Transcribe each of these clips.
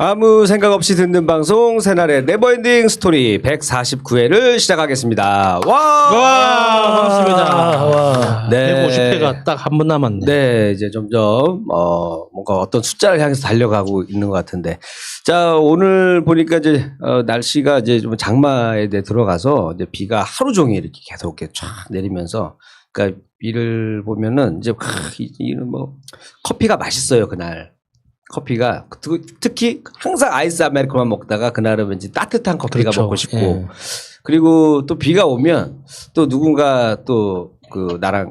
아무 생각 없이 듣는 방송 새날의 네버엔딩 스토리 149회를 시작하겠습니다. 와, 반갑습니다. 와, 네. 150회가 딱 한 번 남았네. 네, 이제 점점 뭔가 어떤 숫자를 향해서 달려가고 있는 것 같은데, 자 오늘 보니까 이제 날씨가 이제 좀 장마에 들어가서 이제 비가 하루 종일 이렇게 계속 이렇게 쫙 내리면서, 그러니까 비를 보면은 이제 뭐 커피가 맛있어요 그날. 커피가 특히 항상 아이스 아메리카노만 먹다가 그날은 왠지 따뜻한 커피가 그렇죠. 먹고 싶고, 예. 그리고 또 비가 오면 또 누군가 또 그 나랑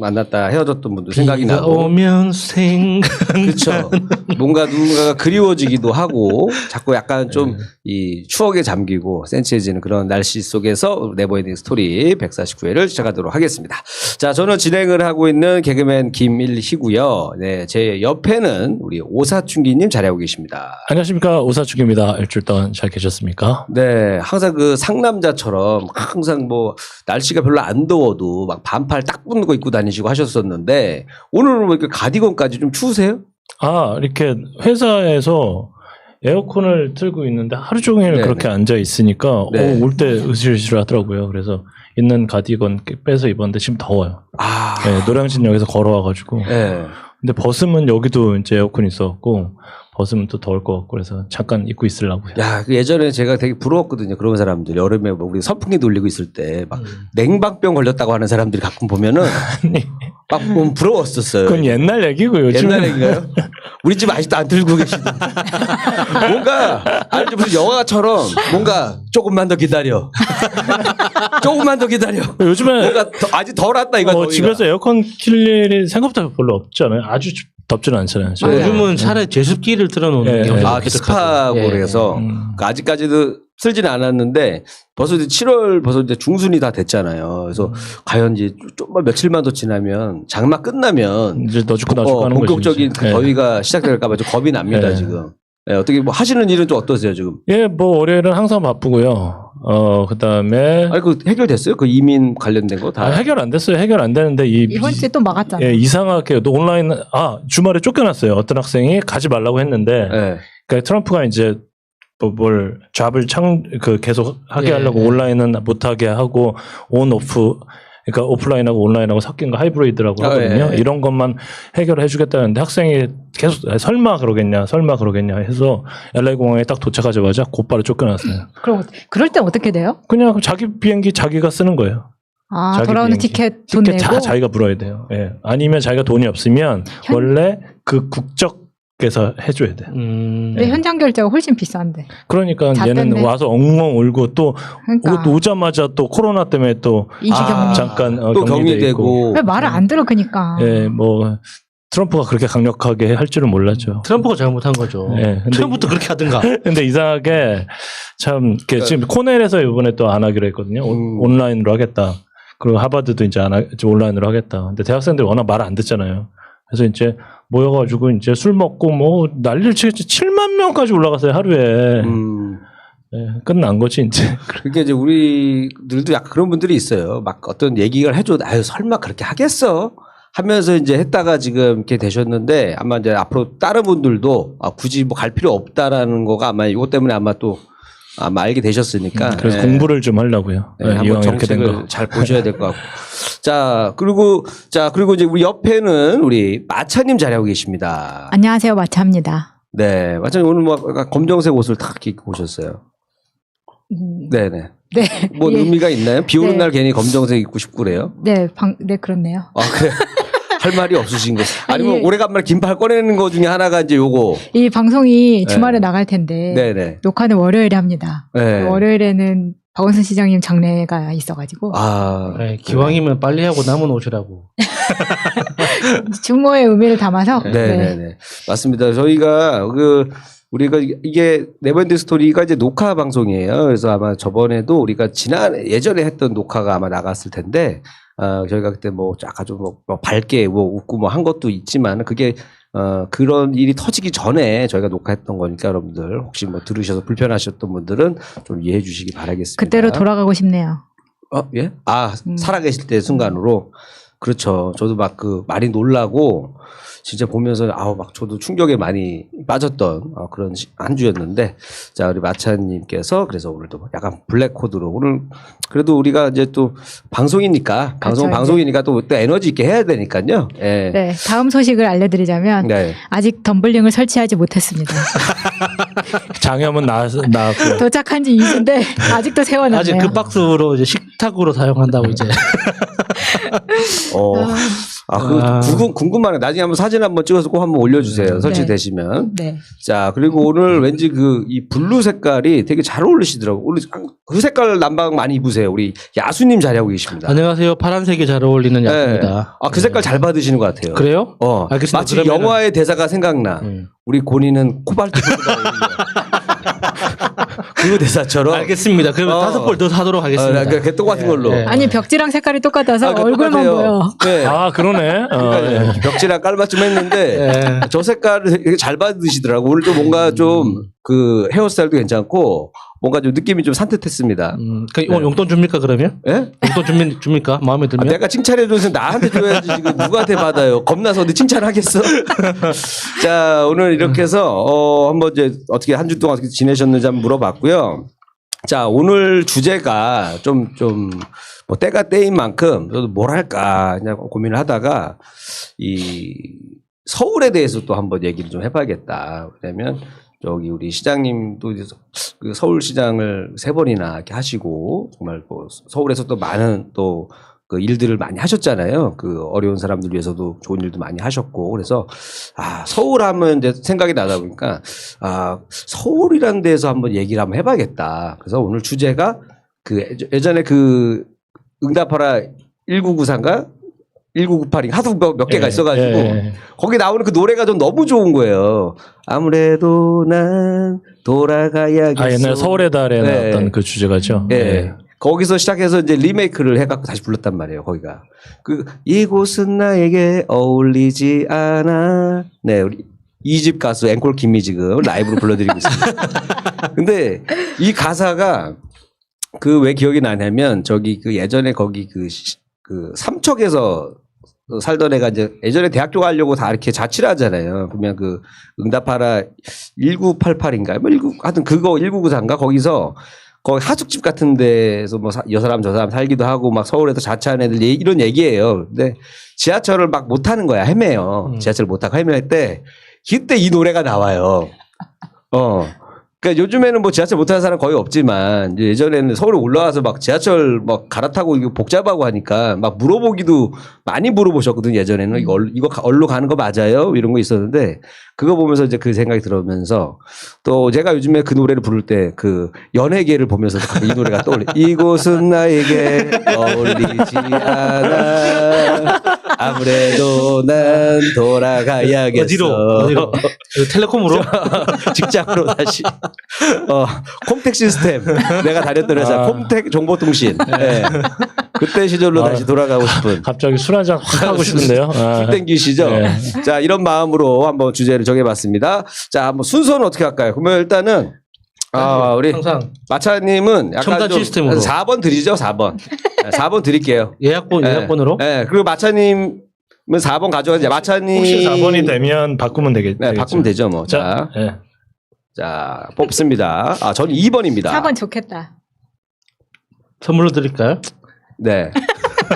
만났다 헤어졌던 분도 생각이 비가 나고, 오면 생각. 그렇죠. 뭔가 누군가가 그리워지기도 하고 자꾸 약간 좀 이 추억에 잠기고 센치해지는 그런 날씨 속에서 네버엔딩 스토리 149회를 시작하도록 하겠습니다. 자, 저는 진행을 하고 있는 개그맨 김일희고요. 네, 제 옆에는 우리 오사춘기님 자리하고 계십니다. 안녕하십니까, 오사축입니다. 일주일 동안 잘 계셨습니까? 네, 항상 그 상남자처럼 항상 뭐 날씨가 별로 안 더워도 막 반팔 딱 붙는 거 입고 다니시고 하셨었는데, 오늘은 뭐 이렇게 가디건까지 좀 추우세요? 아, 이렇게 회사에서 에어컨을 틀고 있는데 하루 종일 네네. 그렇게 앉아 있으니까 네. 올 때 으슬으슬 하더라고요. 그래서 있는 가디건 빼서 입었는데 지금 더워요. 아, 네, 노량진역에서 걸어와가지고. 네. 근데 벗으면 여기도 이제 에어컨이 있어갖고 벗으면 또 더울 것 같고 그래서 잠깐 입고 있으려고요. 야, 그 예전에 제가 되게 부러웠거든요. 그런 사람들. 여름에 뭐 우리 선풍기 돌리고 있을 때 막 냉방병 걸렸다고 하는 사람들이 가끔 보면은 막 보면 부러웠었어요. 그건 옛날 얘기고 요즘 옛날 얘기인가요? 우리 집 아직도 안 들고 계시는데. 뭔가, 알죠? 무슨 영화처럼 뭔가 조금만 더 기다려. 조금만 더 기다려. 요즘에 뭔가 아직 덜 왔다 이거. 더위가. 집에서 에어컨 킬 일이 생각보다 별로 없잖아요. 아주 덥지는 않잖아요. 네. 요즘은 차라리 제습기를 틀어놓는 예, 경우가 예. 아, 그 스파고 예. 그래서 그러니까 아직까지도 쓸지는 않았는데 벌써 이제 7월 벌써 이제 중순이 다 됐잖아요. 그래서 과연 이제 좀만 며칠만 더 지나면 장마 끝나면 이제 너 죽고 나 죽고 하는 거지. 본격적인 그 예. 더위가 시작될까봐 좀 겁이 납니다 예. 지금. 예, 어떻게 뭐 하시는 일은 좀 어떠세요 지금? 예, 뭐 월요일은 항상 바쁘고요. 그다음에 아니 그 해결됐어요? 그 이민 관련된 거 다? 해결 안 됐어요. 해결 안 되는데 이번 주에 또 막았잖아요. 예, 이상하게 또 온라인 주말에 쫓겨났어요. 어떤 학생이 가지 말라고 했는데 예. 그러니까 트럼프가 이제 뭘 잡을 계속 하게 예, 하려고 예. 온라인은 못 하게 하고 온 오프 그러니까 오프라인하고 온라인하고 섞인 거 하이브리드라고 하거든요. 예. 이런 것만 해결해 주겠다는데 학생이 계속 설마 그러겠냐 해서 LA 공항에 딱 도착하자마자 곧바로 쫓겨났어요. 그럼 그럴 때 어떻게 돼요? 그냥 자기 비행기 자기가 쓰는 거예요. 아, 자기 돌아오는 비행기. 티켓 돈 티켓 내고. 자기가 물어야 돼요. 예. 아니면 자기가 돈이 없으면 원래 그 국적에서 해줘야 돼. 근데 현장 결제가 훨씬 비싼데. 그러니까 다 얘는 뺐네. 와서 엉엉 울고 또 그러니까 오자마자 또 코로나 때문에 또 이주격리. 잠깐 또 격리돼 있고. 격리되고. 왜 말을 안 들어 그니까. 예, 뭐 트럼프가 그렇게 강력하게 할 줄은 몰랐죠. 트럼프가 잘못한 거죠. 예, 근데 처음부터 그렇게 하든가. 근데 이상하게 참 이렇게 지금 코넬에서 이번에 또 안 하기로 했거든요. 온라인으로 하겠다. 그리고 하버드도 이제 온라인으로 하겠다. 근데 대학생들이 워낙 말을 안 듣잖아요. 그래서 이제 모여가지고 이제 술 먹고 뭐 난리를 치겠지. 7만 명까지 올라갔어요 하루에. 예, 끝난 거지 이제. 그러니까 이제 우리들도 약간 그런 분들이 있어요. 막 어떤 얘기를 해줘. 아유 설마 그렇게 하겠어? 하면서 이제 했다가 지금 이렇게 되셨는데, 아마 이제 앞으로 다른 분들도 굳이 뭐 갈 필요 없다라는 거가 아마 이것 때문에 아마 또 아마 알게 되셨으니까. 그래서 예. 공부를 좀 하려고요. 네, 예, 한번 이왕 이렇게 된 정책을 거. 잘 보셔야 될 것 같고. 그리고 이제 우리 옆에는 우리 마차님 자리하고 계십니다. 안녕하세요, 마차입니다. 네, 마차님 오늘 뭐 약간 검정색 옷을 딱 입고 오셨어요. 네네. 네. 뭐 예. 의미가 있나요? 비 오는 네. 날 괜히 검정색 입고 싶고 그래요? 네, 네, 그렇네요. 아, 그래. 할 말이 없으신 거. 아니면 예. 오래간만에 긴팔 꺼내는 거 중에 하나가 이제 요거. 이 방송이 주말에 나갈 텐데. 네네. 녹화는 월요일에 합니다. 네. 월요일에는 박원순 시장님 장례가 있어가지고. 아. 네, 기왕이면 빨리 하고 남은 옷이라고. 중모의 의미를 담아서. 네네네. 맞습니다. 저희가 우리가 이게 네버엔딩 스토리가 이제 녹화 방송이에요. 그래서 아마 저번에도 우리가 예전에 했던 녹화가 아마 나갔을 텐데, 저희가 그때 뭐 아주 뭐 밝게 뭐 웃고 뭐 한 것도 있지만, 그게 그런 일이 터지기 전에 저희가 녹화했던 거니까 여러분들 혹시 뭐 들으셔서 불편하셨던 분들은 좀 이해해 주시기 바라겠습니다. 그때로 돌아가고 싶네요. 예? 살아계실 때 순간으로. 그렇죠. 저도 막 많이 놀라고 진짜 보면서 막 저도 충격에 많이 빠졌던 그런 한 주였는데, 자, 우리 마차님께서 그래서 오늘도 약간 블랙 코드로 오늘 그래도 우리가 이제 또 방송이니까 그렇죠, 방송이니까 또 에너지 있게 해야 되니까요. 예. 네, 다음 소식을 알려드리자면 네. 아직 덤블링을 설치하지 못했습니다. 장염은 나왔고. 도착한 지 2주인데 아직도 세워놨네요. 아직 그 박스로 이제 식탁으로 사용한다고 이제. 궁금하네. 나중에 한번 사진 한번 찍어서 꼭 한번 올려주세요. 설치되시면. 네. 자, 그리고 오늘 왠지 이 블루 색깔이 되게 잘 어울리시더라고요. 오늘 그 색깔 남방 많이 입으세요. 우리 야수님 자리하고 계십니다. 안녕하세요. 파란색이 잘 어울리는 야수입니다. 그 색깔 잘 받으시는 것 같아요. 그래요? 알겠습니다. 마치 그러면은- 영화의 대사가 생각나. 우리 고니는 코발트 그 대사처럼. 알겠습니다. 그러면 5벌 더 사도록 하겠습니다. 그러니까 똑같은 걸로. 네. 아니 벽지랑 색깔이 똑같아서 얼굴만 똑같아요. 보여. 네. 그러네. 그러니까 벽지랑 깔맞춤 했는데 네. 저 색깔을 되게 잘 받으시더라고. 오늘도 뭔가 좀 헤어스타일도 괜찮고 뭔가 좀 느낌이 좀 산뜻했습니다. 오늘 용돈 줍니까 그러면? 예? 용돈 줍니까? 마음에 들면? 내가 칭찬해줘서 나한테 줘야지 지금 누구한테 받아요. 겁나서 어디 칭찬하겠어? 자, 오늘 이렇게 해서 한번 이제 어떻게 한 주 동안 어떻게 지내셨는지 한번 물어봤고요. 자, 오늘 주제가 좀 뭐 때가 때인 만큼 저도 뭘 할까 그냥 고민을 하다가 이 서울에 대해서 또 한번 얘기를 좀 해봐야겠다. 왜냐면 여기 우리 시장님도 그 서울시장을 3번이나 이렇게 하시고 정말 뭐 서울에서 또 많은 또 그 일들을 많이 하셨잖아요. 그 어려운 사람들 위해서도 좋은 일도 많이 하셨고 그래서 서울 하면 이제 생각이 나다 보니까 서울이라는 데서 한번 얘기를 한번 해봐야겠다. 그래서 오늘 주제가 예전에 응답하라 1994인가 1998인가 하도 몇 개가 있어가지고 거기 나오는 그 노래가 좀 너무 좋은 거예요. 아무래도 난 돌아가야겠어. 옛날 서울의 달에 나왔던 그 주제가죠. 네. 거기서 시작해서 이제 리메이크를 해갖고 다시 불렀단 말이에요. 거기가 이곳은 나에게 어울리지 않아. 네, 우리 2집 가수 앵콜 김미 지금 라이브로 불러드리고 있습니다. 근데 이 가사가 왜 기억이 나냐면 저기 예전에 거기 삼척에서 살던 애가 이제 예전에 대학교 가려고 다 이렇게 자취를 하잖아요. 그러면 응답하라 1988인가요? 하여튼 1994인가 거기서 거기 하숙집 같은 데서 뭐 이 사람 저 사람 살기도 하고 막 서울에서 자취하는 애들 이런 얘기예요. 근데 지하철을 막 못 타는 거야. 헤매요. 지하철을 못 타고 헤맬 때 그때 이 노래가 나와요. 그러니까 요즘에는 뭐 지하철 못 타는 사람 거의 없지만 예전에는 서울에 올라와서 막 지하철 막 갈아타고 이거 복잡하고 하니까 막 물어보기도 많이 물어보셨거든요. 예전에는 이거 얼로 가는 거 맞아요? 이런 거 있었는데 그거 보면서 이제 그 생각이 들으면서 또 제가 요즘에 그 노래를 부를 때 연예계를 보면서 이 노래가 떠올려. 이곳은 나에게 어울리지 않아. 아무래도 난 돌아가야겠어. 어디로? 텔레콤으로? 직장으로 다시. 콤텍 시스템. 내가 다녔던 회사 콤텍 정보통신. 네. 그때 시절로 다시 돌아가고 싶은. 갑자기 술 한잔 확 하고 싶은데요. 술 땡기시죠? 네. 자, 이런 마음으로 한번 주제를 정해봤습니다. 자, 한번 순서는 어떻게 할까요? 그러면 일단은 우리 항상 마차님은 약간 첨단 좀 시스템으로. 4번 드리죠, 4번. 4번 드릴게요. 예약번으로? 네. 그리고 마차님은 4번 가져가세요. 마차님. 혹시 4번이 되면 바꾸면 되겠죠. 네, 바꾸면 되죠, 뭐. 자, 자, 뽑습니다. 저는 2번입니다. 4번 좋겠다. 선물로 드릴까요? 네.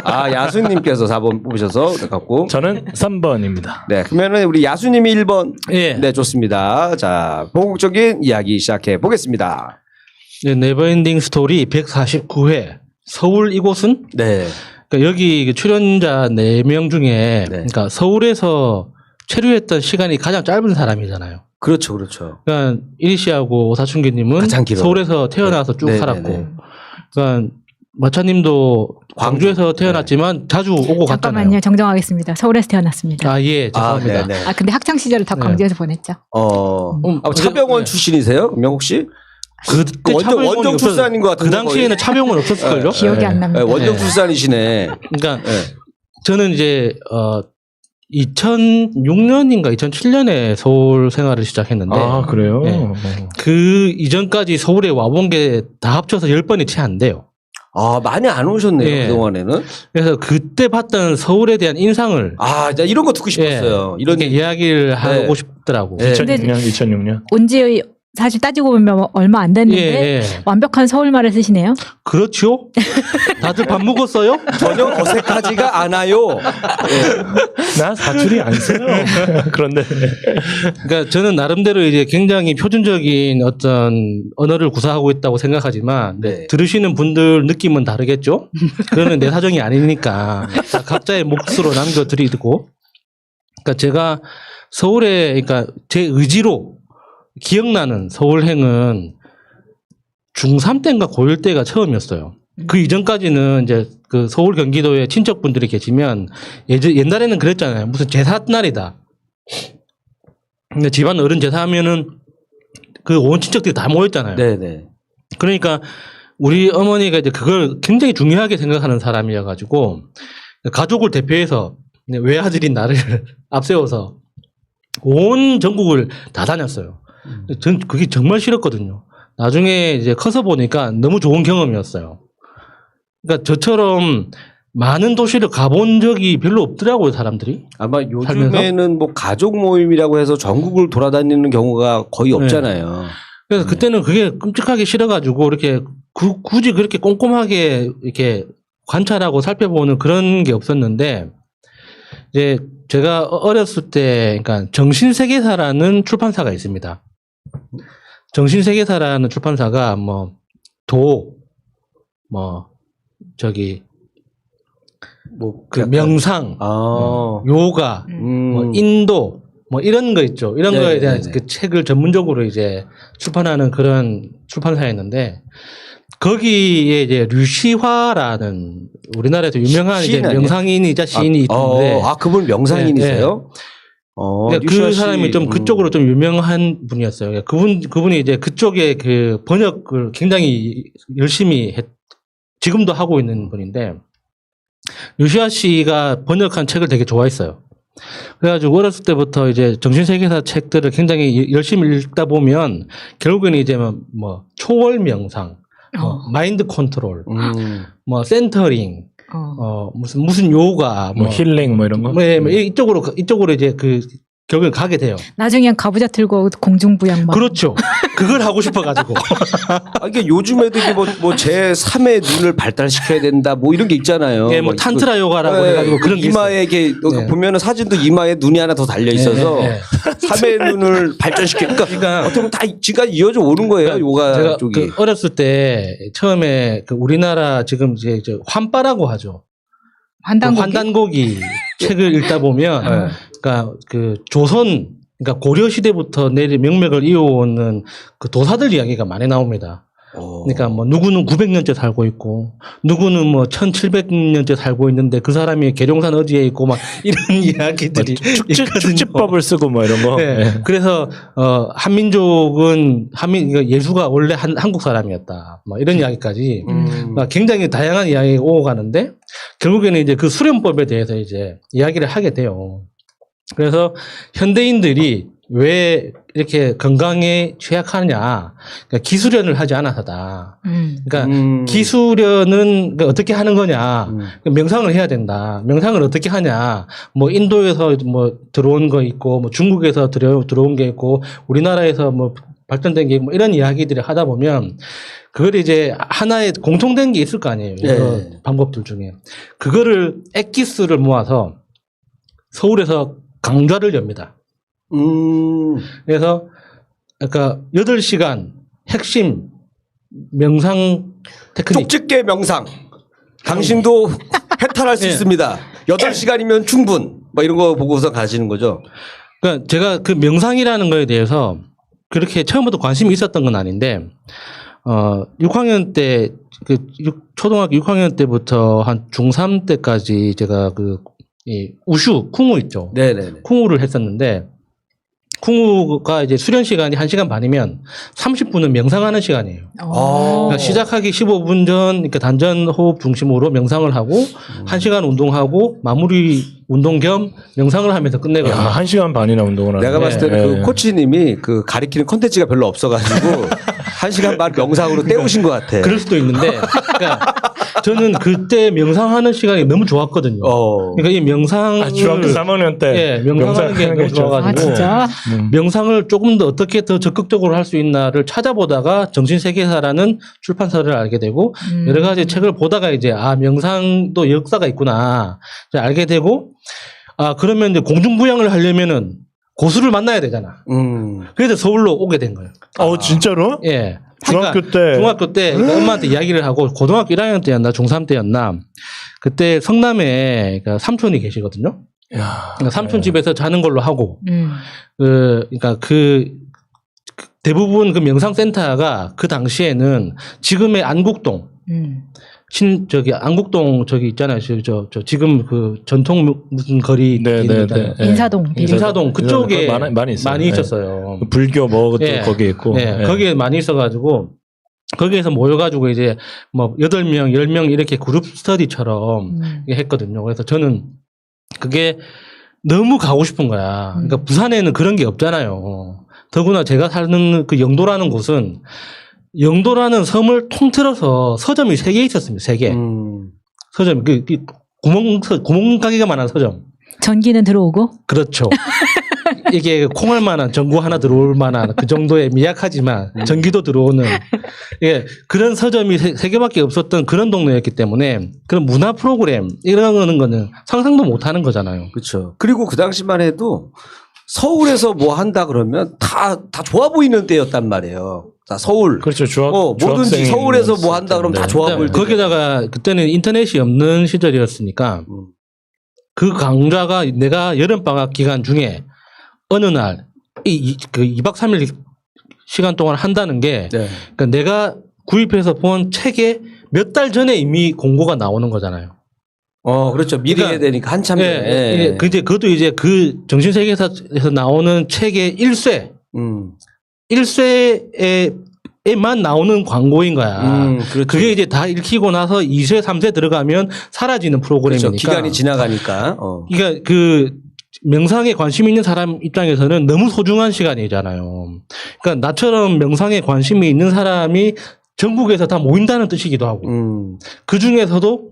야수님께서 4번 뽑으셔서 갖고. 저는 3번입니다. 네, 그러면은 우리 야수님이 1번. 예. 네, 좋습니다. 자, 본격적인 이야기 시작해 보겠습니다. 네, 네버엔딩 스토리 149회. 서울 이곳은? 네. 그러니까 여기 출연자 4명 중에 그러니까 서울에서 체류했던 시간이 가장 짧은 사람이잖아요. 그렇죠, 그렇죠. 그러니까 이리 씨하고 오사춘기님은 가장 길어요. 서울에서 태어나서 쭉 살았고, 그러니까 마차님도 광주에서 태어났지만 자주 오고 잠깐만요. 갔잖아요. 정정하겠습니다. 서울에서 태어났습니다. 예, 죄송합니다. 네. 근데 학창 시절을 다 광주에서 보냈죠. 차병원 출신이세요? 그럼 혹시? 그때 원정 출산인 것 같은데. 그 당시에는 차병원 없었을걸요? 기억이 안 납니다. 원정 출산이시네. 그러니까 저는 이제 2006년인가 2007년에 서울 생활을 시작했는데 그래요? 네. 그 이전까지 서울에 와본 게 다 합쳐서 10번이 채 안 돼요. 아, 많이 안 오셨네요, 예. 그동안에는. 그래서 그때 봤던 서울에 대한 인상을 아, 나 이런 거 듣고 싶었어요. 이런 이렇게 이야기를 하고 싶더라고. 네. 2006년. 온지 사실 따지고 보면 얼마 안 됐는데 예. 완벽한 서울말을 쓰시네요. 그렇죠. 다들 밥 먹었어요? 전혀 어색하지가 않아요. 나 사투리 안 써요. 그런데 그러니까 저는 나름대로 이제 굉장히 표준적인 어떤 언어를 구사하고 있다고 생각하지만 네. 들으시는 분들 느낌은 다르겠죠. 그거는 내 사정이 아니니까 각자의 몫으로 남겨드리고. 그러니까 제가 서울에 그러니까 제 의지로 기억나는 서울행은 중3 때인가 고1 때가 처음이었어요. 그 이전까지는 이제 그 서울 경기도에 친척분들이 계시면 옛날에는 그랬잖아요. 무슨 제삿날이다. 근데 집안 어른 제사하면은 그 온 친척들이 다 모였잖아요. 네네. 그러니까 우리 어머니가 이제 그걸 굉장히 중요하게 생각하는 사람이어가지고 가족을 대표해서 외아들인 나를 앞세워서 온 전국을 다 다녔어요. 전 그게 정말 싫었거든요. 나중에 이제 커서 보니까 너무 좋은 경험이었어요. 그러니까 저처럼 많은 도시를 가본 적이 별로 없더라고요, 사람들이. 아마 요즘에는 뭐 가족 모임이라고 해서 전국을 돌아다니는 경우가 거의 없잖아요. 그래서 그때는 그게 끔찍하게 싫어가지고 이렇게 굳이 그렇게 꼼꼼하게 이렇게 관찰하고 살펴보는 그런 게 없었는데 이제 제가 어렸을 때 그러니까 정신세계사라는 출판사가 있습니다. 정신세계사라는 출판사가 그 명상, 요가, 인도 이런 거 있죠. 이런 네, 거에 대한 네, 네. 그 책을 전문적으로 이제 출판하는 그런 출판사였는데 거기에 이제 류시화라는 우리나라에서 유명한 이제 시인 아니에요? 명상인이자 시인이 있는데 그분 명상인이세요? 그러니까 그 사람이 좀 그쪽으로 좀 유명한 분이었어요. 그분이 이제 그쪽에 그 번역을 굉장히 열심히 지금도 하고 있는 분인데, 류시아 씨가 번역한 책을 되게 좋아했어요. 그래가지고 어렸을 때부터 이제 정신세계사 책들을 굉장히 열심히 읽다 보면, 결국에는 이제 초월 명상, 마인드 컨트롤, 센터링, 무슨 요가, 힐링 이런 거. 이쪽으로 이제 결국엔 가게 돼요. 나중엔 가부좌 틀고 공중부양 막. 그렇죠. 그걸 하고 싶어가지고. 이게 요즘에도 이게 뭐 제3의 눈을 발달시켜야 된다, 뭐 이런 게 있잖아요. 예, 탄트라 요가라고 해가지고 그런 게 이마에 이렇게 보면은 사진도 이마에 눈이 하나 더 달려 있어서 3의 눈을 발전시켜. 그러니까 어떻게 보면 다 지금까지 이어져 오는 거예요, 요가 제가 쪽이. 어렸을 때 처음에 우리나라 지금 이제 환빠라고 하죠. 환단고기 책을 읽다 보면, 그러니까 조선, 그러니까 고려 시대부터 내리 명맥을 이어오는 그 도사들 이야기가 많이 나옵니다. 그러니까 누구는 900년째 살고 있고, 누구는 1700년째 살고 있는데 그 사람이 계룡산 어디에 있고 이런 이야기들이 축지법을 쓰고 이런 거. 네. 그래서 한민족은 예수가 원래 한국 사람이었다. 이런 이야기까지 굉장히 다양한 이야기가 오고 가는데 결국에는 이제 그 수련법에 대해서 이제 이야기를 하게 돼요. 그래서 현대인들이 왜 이렇게 건강에 취약하냐? 그러니까 기수련을 하지 않아서다. 그러니까 기수련은 어떻게 하는 거냐? 명상을 해야 된다. 명상을 어떻게 하냐? 인도에서 들어온 거 있고, 중국에서 들어온 게 있고, 우리나라에서 발전된 게 있고, 이런 이야기들을 하다 보면 그걸 이제 하나의 공통된 게 있을 거 아니에요. 여러 방법들 중에. 그거를 엑기스를 모아서 서울에서 강좌를 엽니다. 그래서 그러니까 8시간 핵심 명상 테크닉. 쪽집게 명상. 당신도 해탈할 수 있습니다. 8시간이면 충분. 이런 거 보고서 가시는 거죠. 그러니까 제가 그 명상이라는 거에 대해서 그렇게 처음부터 관심이 있었던 건 아닌데 6학년 때 초등학교 6학년 때부터 한 중3 때까지 제가 우슈 쿵우 있죠. 네네네. 쿵우를 했었는데 쿵우가 이제 수련 시간이 1시간 반이면 30분은 명상하는 시간이에요. 그러니까 시작하기 15분 전, 그러니까 단전 호흡 중심으로 명상을 하고 1시간 운동하고 마무리 운동 겸 명상을 하면서 끝내거든요. 1시간 반이나 운동을 하는데. 내가 봤을 때는 그 코치님이 가리키는 콘텐츠가 별로 없어가지고 1시간 반 명상으로 때우신 것 같아. 그럴 수도 있는데, 그러니까 저는 그때 명상하는 시간이 너무 좋았거든요. 그러니까 이 명상을 중학교 3학년 때 예, 명상하는 게 너무 좋았어요. 좋아가지고 아 진짜? 명상을 조금 더 어떻게 더 적극적으로 할 수 있나를 찾아보다가 정신세계사라는 출판사를 알게 되고 여러 가지 책을 보다가 이제 명상도 역사가 있구나 이제 알게 되고 그러면 이제 공중부양을 하려면은 고수를 만나야 되잖아. 그래서 서울로 오게 된 거예요. 진짜로? 예. 중학교 그러니까 때. 중학교 때 엄마한테 이야기를 하고 고등학교 1학년 때였나 중3 때였나 그때 성남에 그러니까 삼촌이 계시거든요. 야, 그러니까 삼촌 집에서 자는 걸로 하고 음. 그러니까 대부분 그 명상센터가 그 당시에는 지금의 안국동 안국동 있잖아요. 저 지금 그 전통 무슨 거리 네, 네, 네. 인사동. 인사동 그쪽에 많이 있어요. 많이 있었어요. 불교 뭐 예. 거기에 있고. 네, 거기에 많이 있어가지고 거기에서 모여가지고 이제 뭐 8명, 10명 이렇게 그룹 스터디처럼 했거든요. 그래서 저는 그게 너무 가고 싶은 거야. 그러니까 부산에는 그런 게 없잖아요. 더구나 제가 사는 그 영도라는 곳은 영도라는 섬을 통틀어서 서점이 3개 있었습니다. 3개. 서점, 구멍 가게가 많은 서점. 전기는 들어오고. 그렇죠. 이게 콩할 만한 전구 하나 들어올 만한 그 정도의 미약하지만 전기도 들어오는 그런 서점이 3개밖에 없었던 그런 동네였기 때문에 그런 문화 프로그램 이런 거는 상상도 못 하는 거잖아요. 그렇죠. 그리고 그 당시만 해도 서울에서 뭐 한다 그러면 다 좋아 보이는 때였단 말이에요. 다 서울. 그렇죠. 뭐든지 서울에서 뭐 한다 그러면 다 좋아 보일 때. 거기다가 그때는 인터넷이 없는 시절이었으니까 그 강좌가 내가 여름방학 기간 중에 어느 날, 그 2박 3일 시간 동안 한다는 게, 네. 그러니까 내가 구입해서 본 책에 몇 달 전에 이미 공고가 나오는 거잖아요. 그렇죠. 미리 그러니까, 해야 되니까 한참 전에. 예. 그것도 이제 그 정신세계에서 나오는 책의 1쇄에만 나오는 광고인 거야. 그렇죠. 그게 이제 다 읽히고 나서 2쇄, 3쇄 들어가면 사라지는 프로그램이니까. 그렇죠. 기간이 지나가니까. 그러니까 그 명상에 관심 있는 사람 입장에서는 너무 소중한 시간이잖아요. 그러니까 나처럼 명상에 관심이 있는 사람이 전국에서 다 모인다는 뜻이기도 하고. 그 중에서도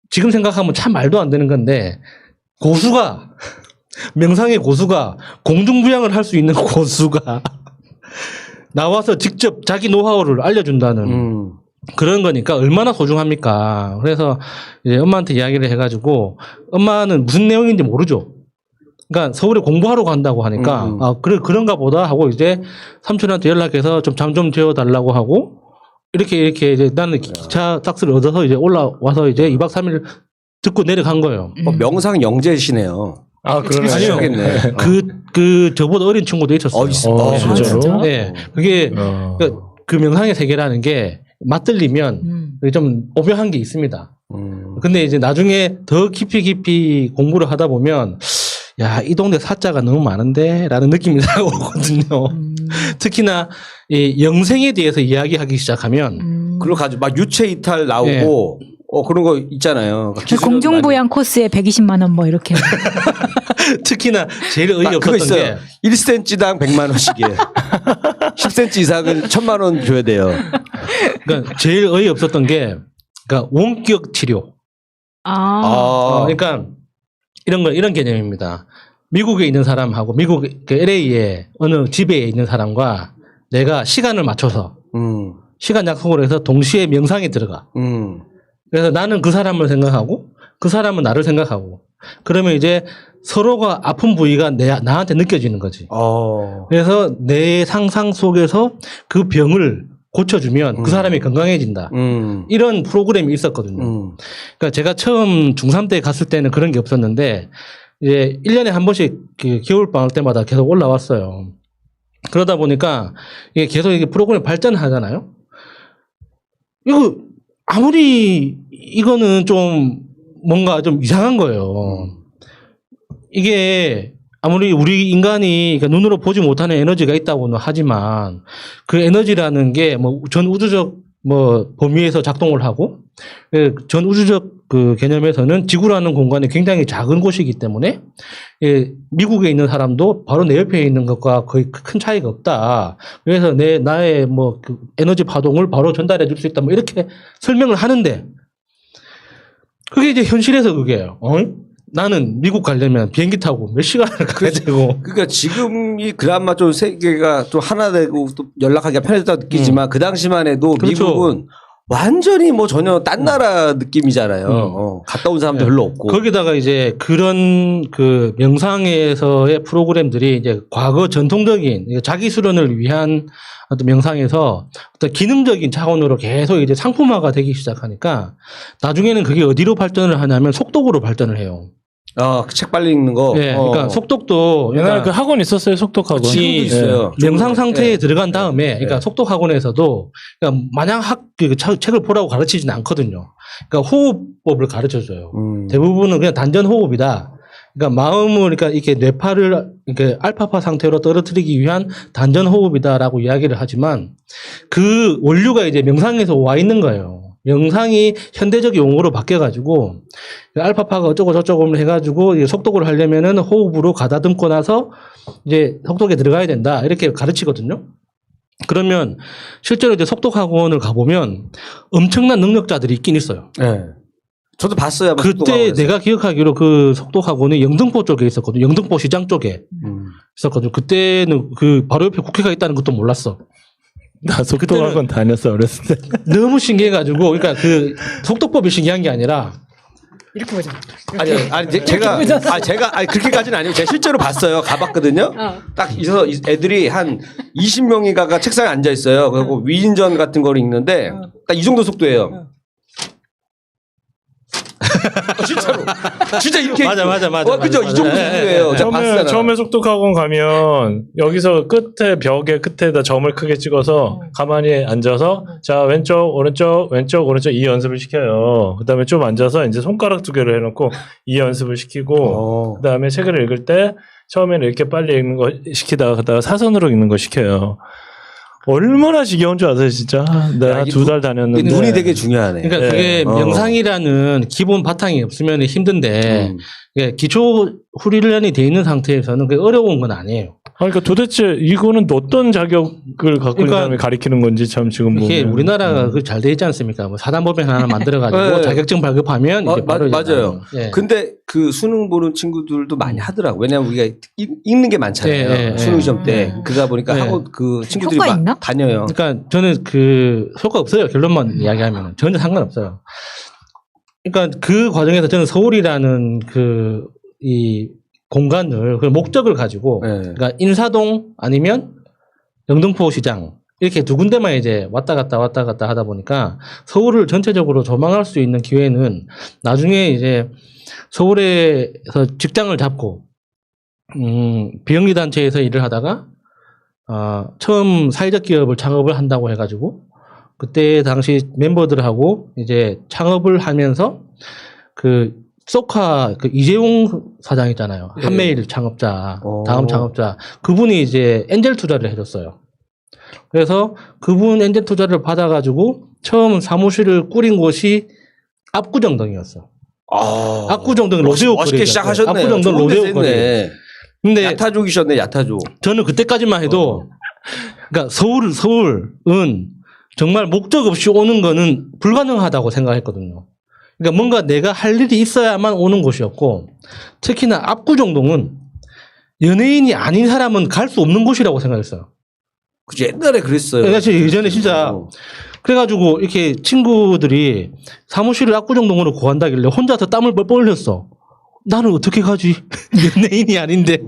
지금 생각하면 참 말도 안 되는 건데 명상의 고수가 공중부양을 할 수 있는 고수가 나와서 직접 자기 노하우를 알려준다는 그런 거니까 얼마나 소중합니까. 그래서 이제 엄마한테 이야기를 해가지고 엄마는 무슨 내용인지 모르죠. 그러니까 서울에 공부하러 간다고 하니까 그런가 보다 하고 이제 삼촌한테 연락해서 좀 잠 좀 재워달라고 하고 이렇게 이제 나는 기차 딱스를 얻어서 이제 올라와서 이제 2박 3일 듣고 내려간 거예요. 명상 영재시네요. 그러네요. 아니요. 그 저보다 어린 친구도 있었어요. 진짜로? 네. 그게 그 명상의 세계라는 게 맞들리면 좀 오묘한 게 있습니다. 근데 이제 나중에 더 깊이 공부를 하다 보면 야, 이 동네 사자가 너무 많은데? 라는 느낌이 나오거든요. 특히나 이 영생에 대해서 이야기하기 시작하면 그리고 막 유체 이탈 나오고 그런 거 있잖아요. 공중부양 코스에 120만 원 뭐 이렇게. 특히나 제일 그거 어이없었던 있어요. 게 1cm당 100만 원씩이에요. 10cm 이상은 1000만 원 줘야 돼요. 그러니까 제일 어이없었던 게 그러니까 원격 치료. 그러니까 이런 개념입니다. 미국에 있는 사람하고 미국 그 LA에 어느 집에 있는 사람과 내가 시간을 맞춰서 시간 약속을 해서 동시에 명상에 들어가. 그래서 나는 그 사람을 생각하고 그 사람은 나를 생각하고 그러면 이제 서로가 아픈 부위가 나한테 느껴지는 거지. 그래서 내 상상 속에서 그 병을 고쳐주면 그 사람이 건강해진다. 이런 프로그램이 있었거든요. 그러니까 제가 처음 중3 때 갔을 때는 그런 게 없었는데 이제 1년에 한 번씩 그 겨울방학 때마다 계속 올라왔어요. 그러다 보니까 이게 계속 이게 프로그램 발전하잖아요. 이거는 좀 뭔가 좀 이상한 거예요. 이게 아무리 우리 인간이 그러니까 눈으로 보지 못하는 에너지가 있다고는 하지만 그 에너지라는 게 뭐 전 우주적 뭐 범위에서 작동을 하고 전 우주적 그 개념에서는 지구라는 공간이 굉장히 작은 곳이기 때문에 미국에 있는 사람도 바로 내 옆에 있는 것과 거의 큰 차이가 없다. 그래서 나의 뭐 그 에너지 파동을 바로 전달해 줄 수 있다. 뭐 이렇게 설명을 하는데 그게 이제 현실에서 그게요. 나는 미국 가려면 비행기 타고 몇 시간을 가야 되고. 그러니까 지금이 그나마 좀 세계가 좀 하나 되고 또 연락하기가 편해졌다고 느끼지만 그 당시만 해도 그렇죠. 미국은 완전히 뭐 전혀 딴 나라 느낌이잖아요. 갔다 온 사람도 별로 없고. 거기다가 이제 그런 그 명상에서의 프로그램들이 이제 과거 전통적인 자기 수련을 위한 어떤 명상에서 어떤 기능적인 차원으로 계속 이제 상품화가 되기 시작하니까 나중에는 그게 어디로 발전을 하냐면 속독으로 발전을 해요. 그 책 빨리 읽는 거. 예, 그러니까 속독도 옛날에 그러니까 그 학원 있었어요, 속독 학원. 지금도 있어요. 명상 상태에 예. 들어간 다음에, 그러니까 속독 학원에서도, 그러니까 마냥 책을 보라고 가르치지는 않거든요. 그러니까 호흡법을 가르쳐줘요. 대부분은 그냥 단전 호흡이다. 그러니까 마음을, 그러니까 이렇게 뇌파를 이렇게 알파파 상태로 떨어뜨리기 위한 단전 호흡이다라고 이야기를 하지만 그 원류가 이제 명상에서 와 있는 거예요. 명상이 현대적 용어로 바뀌어가지고 알파파가 어쩌고 저쩌고 해가지고 속독을 하려면은 호흡으로 가다듬고 나서 이제 속독에 들어가야 된다 이렇게 가르치거든요. 그러면 실제로 이제 속독 학원을 가보면 엄청난 능력자들이 있긴 있어요. 네. 저도 봤어요. 그때 내가 기억하기로 그 속독 학원이 영등포 쪽에 있었거든요. 영등포 시장 쪽에 있었거든요. 그때는 그 바로 옆에 국회가 있다는 것도 몰랐어. 나 속독 학원 다녔어, 어렸을 때. 너무 신기해가지고, 그러니까 그 속독법이 신기한 게 아니라 이렇게 보자. 아니 제가 그렇게까지는 아니고 제가 실제로 봤어요. 가봤거든요. 딱 있어서 애들이 한 20명이가 책상에 앉아 있어요. 그리고 위인전 같은 거를 읽는데 딱 이 정도 속도예요. 진짜로. 진짜 이렇게. 맞아. 그죠? 이 정도 속도예요. 제가 봤어요. 처음에 속독 학원 가면 여기서 끝에 벽에 끝에다 점을 크게 찍어서 가만히 앉아서 자 왼쪽 오른쪽 이 연습을 시켜요. 그다음에 좀 앉아서 이제 손가락 두 개를 해놓고 이 연습을 시키고 그다음에 책을 읽을 때 처음에는 이렇게 빨리 읽는 거 시키다가 사선으로 읽는 거 시켜요. 얼마나 지겨운 줄 아세요, 진짜. 내가 2달 다녔는데. 눈이 되게 중요하네. 그러니까 그게 명상이라는 기본 바탕이 없으면 힘든데 기초 훈련이 돼 있는 상태에서는 그게 어려운 건 아니에요. 그러니까 도대체 이거는 어떤 자격을 갖고 있는 사람이 가리키는 건지 참 지금 이게 보면. 우리나라가 그 잘 돼 있지 않습니까? 뭐 사단법인 하나 만들어가지고 네. 자격증 발급하면 이제 바로 맞아요. 예. 근데 그 수능 보는 친구들도 많이 하더라고. 왜냐면 우리가 읽는 게 많잖아요. 네, 수능 네. 시험 때. 그러다 보니까 네. 하고 그 친구들이 효과 있나? 다녀요. 그러니까 저는 그 효과 없어요. 결론만 이야기하면 전혀 상관없어요. 그러니까 그 과정에서 저는 서울이라는 이 공간을 그 목적을 가지고 그러니까 인사동 아니면 영등포 시장 이렇게 두 군데만 이제 왔다 갔다 하다 보니까 서울을 전체적으로 조망할 수 있는 기회는 나중에 이제 서울에서 직장을 잡고 비영리 단체에서 일을 하다가 처음 사회적 기업을 창업을 한다고 해가지고 그때 당시 멤버들하고 이제 창업을 하면서 그 소카 그 이재용 사장 있잖아요. 네. 한메일 창업자, 다음 창업자. 그분이 이제 엔젤 투자를 해줬어요. 그래서 그분 엔젤 투자를 받아가지고 처음 사무실을 꾸린 곳이 압구정동이었어. 압구정동 로데오 거리. 멋있게 시작하셨네요. 압구정동 로데오 거리. 근데 야타족이셨네, 야타족. 저는 그때까지만 해도 그러니까 서울은 정말 목적 없이 오는 거는 불가능하다고 생각했거든요. 그러니까 뭔가 내가 할 일이 있어야만 오는 곳이었고 특히나 압구정동은 연예인이 아닌 사람은 갈 수 없는 곳이라고 생각했어요. 그치, 옛날에 그랬어요. 그러니까 예전에 진짜 그래가지고 이렇게 친구들이 사무실을 압구정동으로 구한다길래 혼자서 땀을 뻘뻘 흘렸어. 나는 어떻게 가지? 연예인이 아닌데.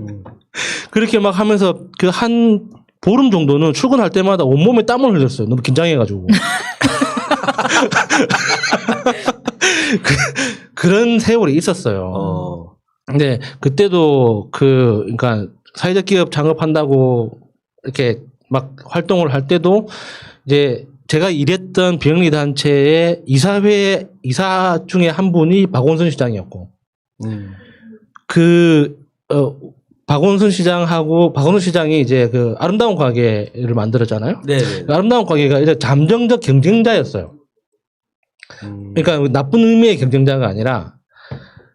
그렇게 막 하면서 그 한 보름 정도는 출근할 때마다 온몸에 땀을 흘렸어요. 너무 긴장해가지고. 그런 세월이 있었어요. 근데 그때도 그러니까 사회적 기업 창업한다고 이렇게 막 활동을 할 때도 이제 제가 일했던 비영리 단체의 이사 중에 한 분이 박원순 시장이었고, 박원순 시장이 이제 그 아름다운 가게를 만들었잖아요. 네. 그 아름다운 가게가 이제 잠정적 경쟁자였어요. 그러니까 나쁜 의미의 경쟁자가 아니라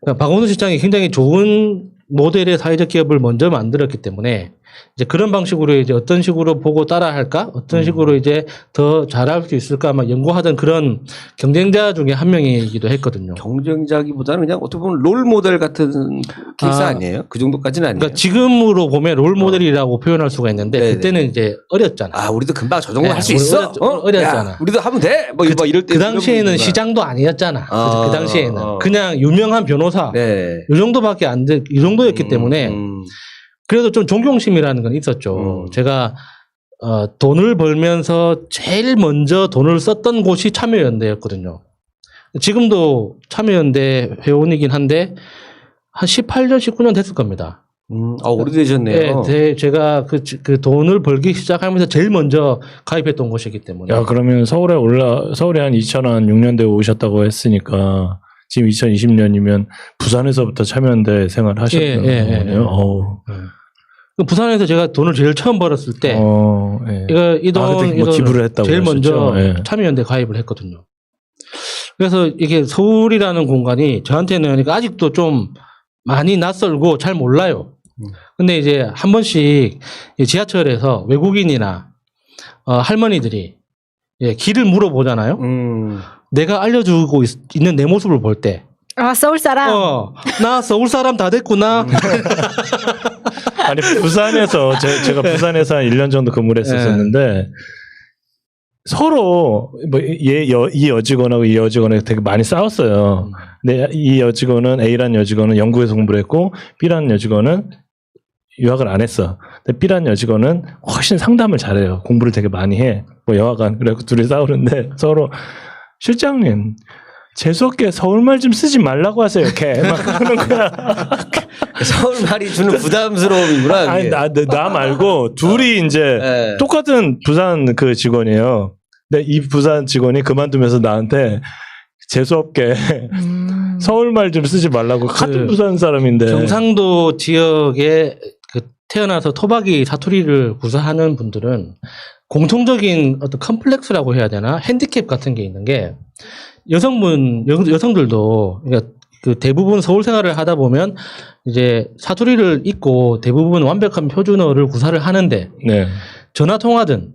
그러니까 박원순 시장이 굉장히 좋은 모델의 사회적 기업을 먼저 만들었기 때문에 이제 그런 방식으로 이제 어떤 식으로 보고 따라할까, 어떤 식으로 이제 더 잘할 수 있을까 막 연구하던 그런 경쟁자 중에 한 명이기도 했거든요. 경쟁자기보다는 그냥 어떻게 보면 롤 모델 같은 케이스 아니에요? 그 정도까지는 아니에요. 그러니까 지금으로 보면 롤 모델이라고 표현할 수가 있는데 네네. 그때는 이제 어렸잖아. 아, 우리도 금방 저 정도 네, 할 수 우리 있어. 어렸잖아. 야, 우리도 하면 돼. 뭐 이럴 때 그 당시에는 이런 시장도 아니었잖아. 아, 그 당시에는 어. 그냥 유명한 변호사 네. 이 정도밖에 안 돼, 이 정도였기 때문에 그래도 좀 존경심이라는 건 있었죠. 제가 돈을 벌면서 제일 먼저 돈을 썼던 곳이 참여연대였거든요. 지금도 참여연대 회원이긴 한데 한 18년, 19년 됐을 겁니다. 오래되셨네요. 네, 제가 그 돈을 벌기 시작하면서 제일 먼저 가입했던 곳이기 때문에. 야, 그러면 서울에 한 2006년도에 오셨다고 했으니까 지금 2020년이면 부산에서부터 참여연대 생활 하셨던 거네요. 어우. 그 부산에서 제가 돈을 제일 처음 벌었을 때, 예. 이 돈, 그때 뭐 기부를 했다고 제일 먼저 그러셨죠? 예. 참여연대 가입을 했거든요. 그래서 이게 서울이라는 공간이 저한테는 그러니까 아직도 좀 많이 낯설고 잘 몰라요. 근데 이제 한 번씩 지하철에서 외국인이나 할머니들이 길을 물어보잖아요. 내가 알려주고 있는 내 모습을 볼 때, 아, 서울 사람. 나 서울 사람 다 됐구나. 아니, 부산에서, 제가 부산에서 한 1년 정도 근무를 했었는데, 서로, 이 여직원하고 이 여직원하고 되게 많이 싸웠어요. 근데 이 여직원은, A라는 여직원은 영국에서 공부를 했고, B라는 여직원은 유학을 안 했어. 근데 B라는 여직원은 훨씬 상담을 잘해요. 공부를 되게 많이 해. 뭐 여하간. 그래갖고 둘이 싸우는데 서로, 실장님, 재수없게 서울말 좀 쓰지 말라고 하세요. 이렇게 막 그러는 거야. 서울 말이 주는 부담스러움이구나. 아니 나 말고 둘이 이제 네. 똑같은 부산 그 직원이에요. 근데 이 부산 직원이 그만두면서 나한테 재수없게 서울말 좀 쓰지 말라고 같은 부산 사람인데. 경상도 지역에 태어나서 토박이 사투리를 구사하는 분들은 공통적인 어떤 컴플렉스라고 해야 되나? 핸디캡 같은 게 있는 게 여성들도 그러니까 그 대부분 서울 생활을 하다 보면 이제 사투리를 잊고 대부분 완벽한 표준어를 구사를 하는데 네. 전화 통화든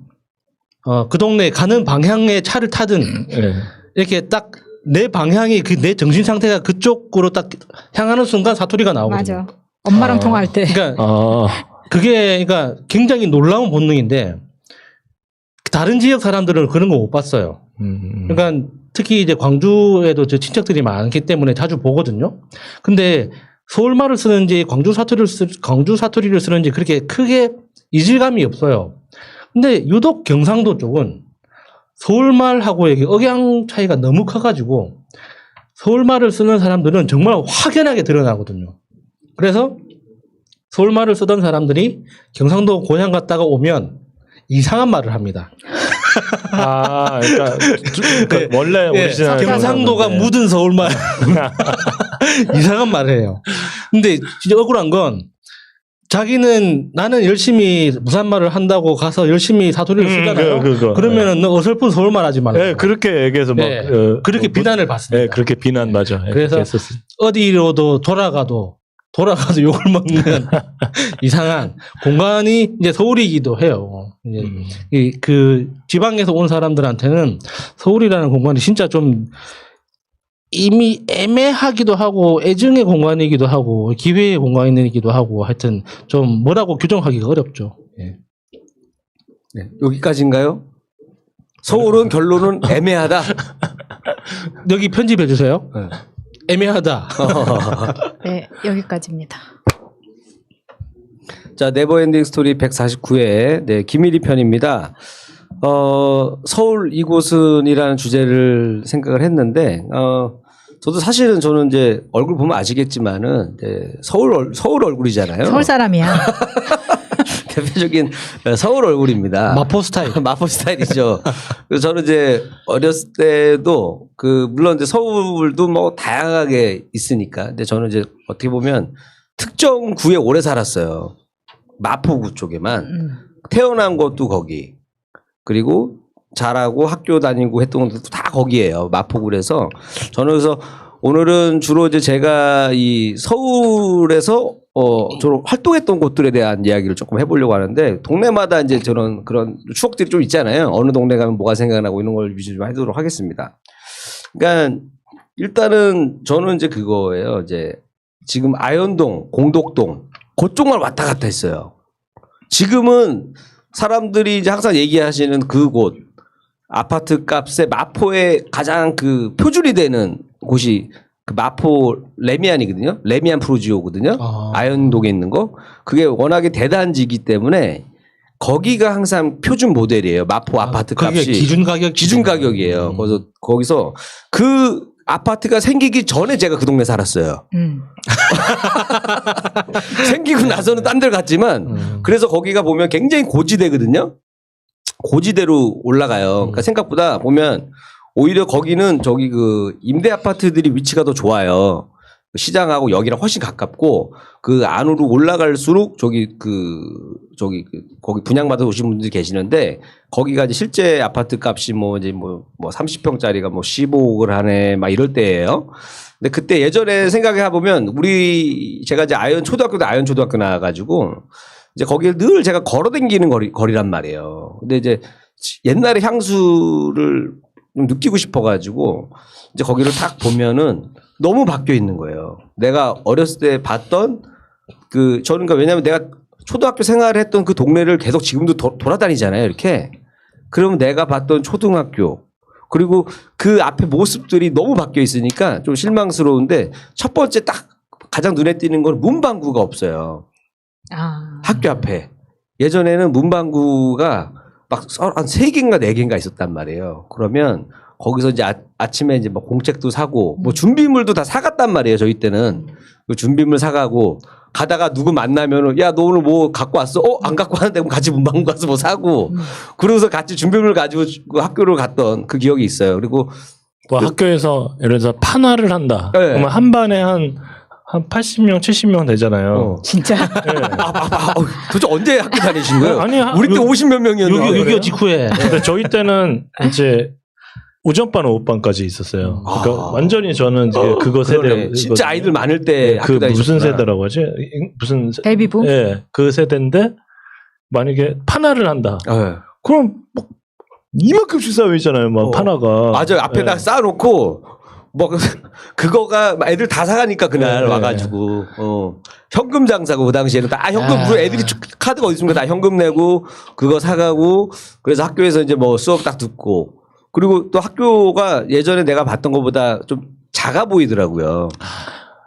그 동네 가는 방향의 차를 타든 네. 이렇게 딱 내 방향이 내 정신 상태가 그쪽으로 딱 향하는 순간 사투리가 나오거든요. 맞아. 엄마랑 통화할 때. 그러니까 아, 그게 그러니까 굉장히 놀라운 본능인데 다른 지역 사람들은 그런 거 못 봤어요. 그러니까 특히 이제 광주에도 제 친척들이 많기 때문에 자주 보거든요. 근데 서울말을 쓰는지 광주 사투리를 쓰는지 그렇게 크게 이질감이 없어요. 근데 유독 경상도 쪽은 서울말하고 이게 억양 차이가 너무 커가지고 서울말을 쓰는 사람들은 정말 확연하게 드러나거든요. 그래서 서울말을 쓰던 사람들이 경상도 고향 갔다가 오면 이상한 말을 합니다. 그러니까 원래 오리지널 경상도가 묻은 서울말 이상한 말을 해요. 근데 진짜 억울한 건 자기는 나는 열심히 부산말을 한다고 가서 열심히 사투리를 쓰잖아요. 그러면은 너 어설픈 서울말 하지 말라. 네, 그렇게 얘기해서 막 그렇게 비난을 받습니다. 네, 그렇게 비난 맞아. 그래서 어디로도 돌아가도 욕을 먹는 이상한 공간이 이제 서울이기도 해요. 이제 그 지방에서 온 사람들한테는 서울이라는 공간이 진짜 좀 이미 애매하기도 하고 애증의 공간이기도 하고 기회의 공간이기도 하고 하여튼 좀 뭐라고 규정하기가 어렵죠. 예. 네, 여기까지인가요? 서울은 결론은 애매하다. 여기 편집해 주세요. 네. 애매하다. 네, 여기까지입니다. 자, 네버엔딩 스토리 149회 네, 김일희 편입니다. 서울 이곳은이라는 주제를 생각을 했는데 저도 사실은 저는 이제 얼굴 보면 아시겠지만은 이제 서울 얼굴이잖아요. 서울 사람이야. 대표적인 서울 얼굴입니다. 마포 스타일. 마포 스타일이죠. 그래서 저는 이제 어렸을 때도 물론 이제 서울도 뭐 다양하게 있으니까. 근데 저는 이제 어떻게 보면 특정 구에 오래 살았어요. 마포구 쪽에만. 태어난 것도 거기. 그리고 자라고 학교 다니고 했던 것도 다 거기에요. 마포구에서. 저는 그래서 오늘은 주로 이제 제가 이 서울에서 저는 활동했던 곳들에 대한 이야기를 조금 해보려고 하는데, 동네마다 이제 저는 그런 추억들이 좀 있잖아요. 어느 동네 가면 뭐가 생각나고 이런 걸 위주로 좀 해보도록 하겠습니다. 그러니까 일단은 저는 이제 그거예요. 이제 지금 아현동, 공덕동 그쪽만 왔다 갔다 했어요. 지금은 사람들이 이제 항상 얘기하시는 그곳, 아파트 값의 마포의 가장 그 표준이 되는 곳이 그 마포 레미안이거든요. 레미안 프루지오거든요. 아현동에 있는 거. 그게 워낙에 대단지이기 때문에 거기가 항상 표준 모델이에요. 마포 아파트 그게 값이 기준 가격이에요. 그래서 거기서 그 아파트가 생기기 전에 제가 그 동네 살았어요. 생기고 나서는 딴 데 갔지만 그래서 거기가 보면 굉장히 고지대거든요. 고지대로 올라가요. 그러니까 생각보다 보면 오히려 거기는 저기 그 임대 아파트들이 위치가 더 좋아요. 시장하고 여기랑 훨씬 가깝고 그 안으로 올라갈수록 거기 분양받아 오신 분들이 계시는데 거기가 이제 실제 아파트 값이 뭐 30평짜리가 뭐 15억을 하네 막 이럴 때예요. 근데 그때 예전에 생각해 보면 제가 이제 초등학교도 아현 초등학교 나와가지고 이제 거기를 늘 제가 걸어 다니는 거리란 말이에요. 근데 이제 옛날에 향수를 좀 느끼고 싶어가지고 이제 거기를 딱 보면은 너무 바뀌어 있는 거예요. 내가 어렸을 때 봤던 저는 그러니까 왜냐면 내가 초등학교 생활을 했던 그 동네를 계속 지금도 돌아다니잖아요. 이렇게. 그러면 내가 봤던 초등학교 그리고 그 앞에 모습들이 너무 바뀌어 있으니까 좀 실망스러운데 첫 번째 딱 가장 눈에 띄는 건 문방구가 없어요. 학교 앞에. 예전에는 문방구가 막 한 3개인가 4개인가 있었단 말이에요. 그러면 거기서 이제 아침에 이제 뭐 공책도 사고 뭐 준비물도 다 사갔단 말이에요. 저희 때는. 그 준비물 사가고 가다가 누구 만나면은 야, 너 오늘 뭐 갖고 왔어? 안 갖고 왔는데 그럼 같이 문방구 가서 뭐 사고 그러고서 같이 준비물 가지고 그 학교를 갔던 그 기억이 있어요. 그리고 뭐 학교에서 예를 들어서 판화를 한다. 네. 그러면 한 반에 한 80명, 70명 되잖아요. 진짜. 도대체 언제 학교 다니신 거예요? 아니, 우리 때 50몇 명이었는데. 6.25 직후에. 근데 저희 때는 이제 오전반, 오후반까지 있었어요. 그러니까 완전히 저는 이제 그거 그러네. 세대. 진짜 아이들 많을 때 그 학교 무슨 다니셨구나. 세대라고 하지? 무슨 베이비붐? 예, 그 세대인데 만약에 판화를 한다. 네. 그럼 막 이만큼씩 쌓여 있잖아요. 막 판화가. 맞아요. 앞에다 예. 쌓아놓고 뭐 그거가 애들 다 사가니까 그날 네, 와가지고 현금 장사고 그 당시에는 다 현금 우리 애들이 카드가 어디 있습니까? 다 현금 내고 그거 사가고 그래서 학교에서 이제 뭐 수업 딱 듣고 그리고 또 학교가 예전에 내가 봤던 것보다 좀 작아 보이더라고요.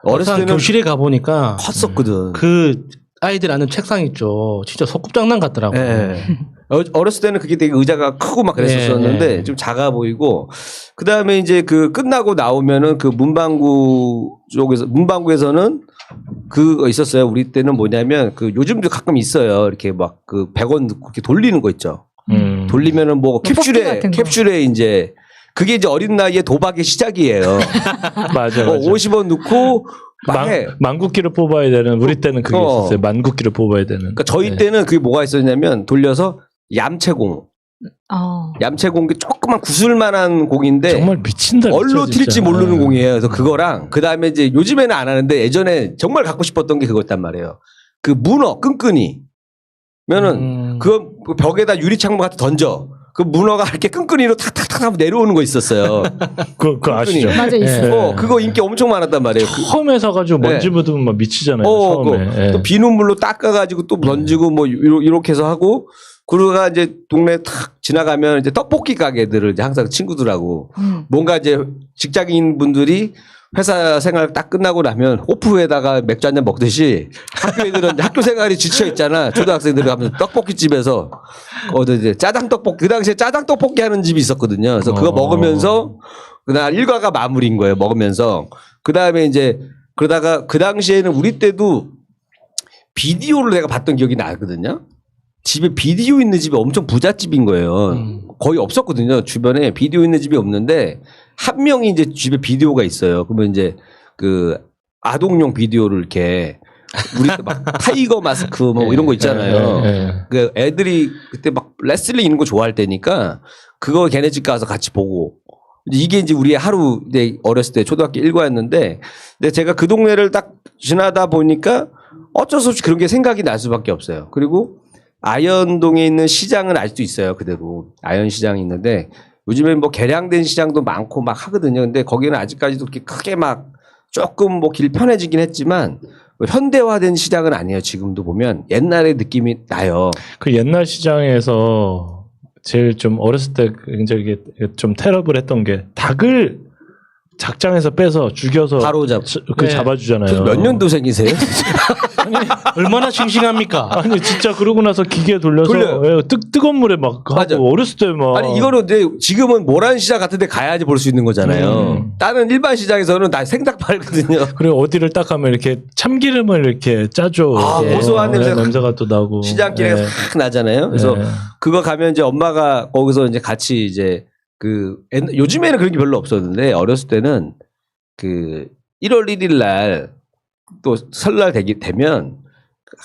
어렸을 때는 교실에 가보니까 컸었거든. 그 아이들 앉는 책상 있죠. 진짜 소꿉장난 같더라고요. 예. 어렸을 때는 그게 되게 의자가 크고 막 그랬었는데 예. 좀 작아 보이고 그 다음에 이제 그 끝나고 나오면은 그 문방구에서는 그거 있었어요. 우리 때는 뭐냐면 그 요즘도 가끔 있어요. 이렇게 막 그 100원 넣고 이렇게 돌리는 거 있죠. 돌리면은 뭐 뽑기 같은 거. 캡슐에 이제 그게 이제 어린 나이에 도박의 시작이에요. 맞아. 50원 넣고 만국기를 뽑아야 되는 우리 때는 그게 있었어요. 만국기를 뽑아야 되는. 그러니까 저희 때는 그게 뭐가 있었냐면 돌려서 얌체공. 얌체공 조그만 구슬만한 공인데 정말 미친다. 얼로 진짜. 튈지 모르는 공이에요. 그래서 그거랑 그 다음에 이제 요즘에는 안 하는데 예전에 정말 갖고 싶었던 게 그거였단 말이에요. 그 문어 끈끈이. 면은 그 벽에다 유리창문 같은 던져. 그 문어가 이렇게 끈끈이로 탁탁탁 하면 내려오는 거 있었어요. 그거 아시죠? 맞아, 있어. 그거 인기 엄청 많았단 말이에요. 처음에 사가지고 먼지 묻으면 막 미치잖아요. 처음에. 또 비눗물로 닦아가지고 또 던지고 뭐 이렇게 해서 하고 그러다가 이제 동네 탁 지나가면 이제 떡볶이 가게들을 이제 항상 친구들하고 뭔가 이제 직장인 분들이 회사 생활 딱 끝나고 나면 호프에다가 맥주 한잔 먹듯이 학교 애들은 학교 생활이 지쳐 있잖아. 초등학생들이 가면 떡볶이 집에서 이제 짜장 떡볶이 그 당시에 짜장 떡볶이 하는 집이 있었거든요. 그래서 그거 먹으면서 그날 일과가 마무리인 거예요. 먹으면서 그 다음에 이제 그러다가 그 당시에는 우리 때도 비디오를 내가 봤던 기억이 나거든요. 집에 비디오 있는 집이 엄청 부잣집인 거예요. 거의 없었거든요. 주변에 비디오 있는 집이 없는데 한 명이 이제 집에 비디오가 있어요. 그러면 이제 그 아동용 비디오를 이렇게 우리 때 막 타이거 마스크 뭐 이런 거 있잖아요. 그 애들이 그때 막 레슬링 있는 거 좋아할 때니까 그거 걔네 집 가서 같이 보고 이게 이제 우리의 하루 어렸을 때 초등학교 1과였는데 근데 제가 그 동네를 딱 지나다 보니까 어쩔 수 없이 그런 게 생각이 날 수밖에 없어요. 그리고 아현동에 있는 시장은 아직도 있어요. 그대로 아현 시장이 있는데 요즘엔 뭐 개량된 시장도 많고 막 하거든요. 근데 거기는 아직까지도 그렇게 크게 막 조금 뭐 길 편해지긴 했지만 현대화된 시장은 아니에요. 지금도 보면 옛날의 느낌이 나요. 그 옛날 시장에서 제일 좀 어렸을 때 굉장히 이게 좀 테러블했던 게 닭을 작장에서 빼서 죽여서 바로 그 네. 잡아주잖아요. 몇 년도생이세요? 얼마나 싱싱합니까? 아니 진짜 그러고 나서 기계 돌려서 돌려요. 예, 뜨거운 물에 막 맞아. 하고 어렸을 때 막 아니 이거는 근데 지금은 모란 시장 같은 데 가야지 볼 수 있는 거잖아요. 다른 일반 시장에서는 다 생닭 팔거든요. 그리고 어디를 딱 가면 이렇게 참기름을 이렇게 짜줘. 아, 고소한 냄새가 또 나고. 시장길에 예. 확 나잖아요. 그래서 예. 그거 가면 이제 엄마가 거기서 이제 같이 이제 요즘에는 그런 게 별로 없었는데 어렸을 때는 그 1월 1일 날 또 설날 되면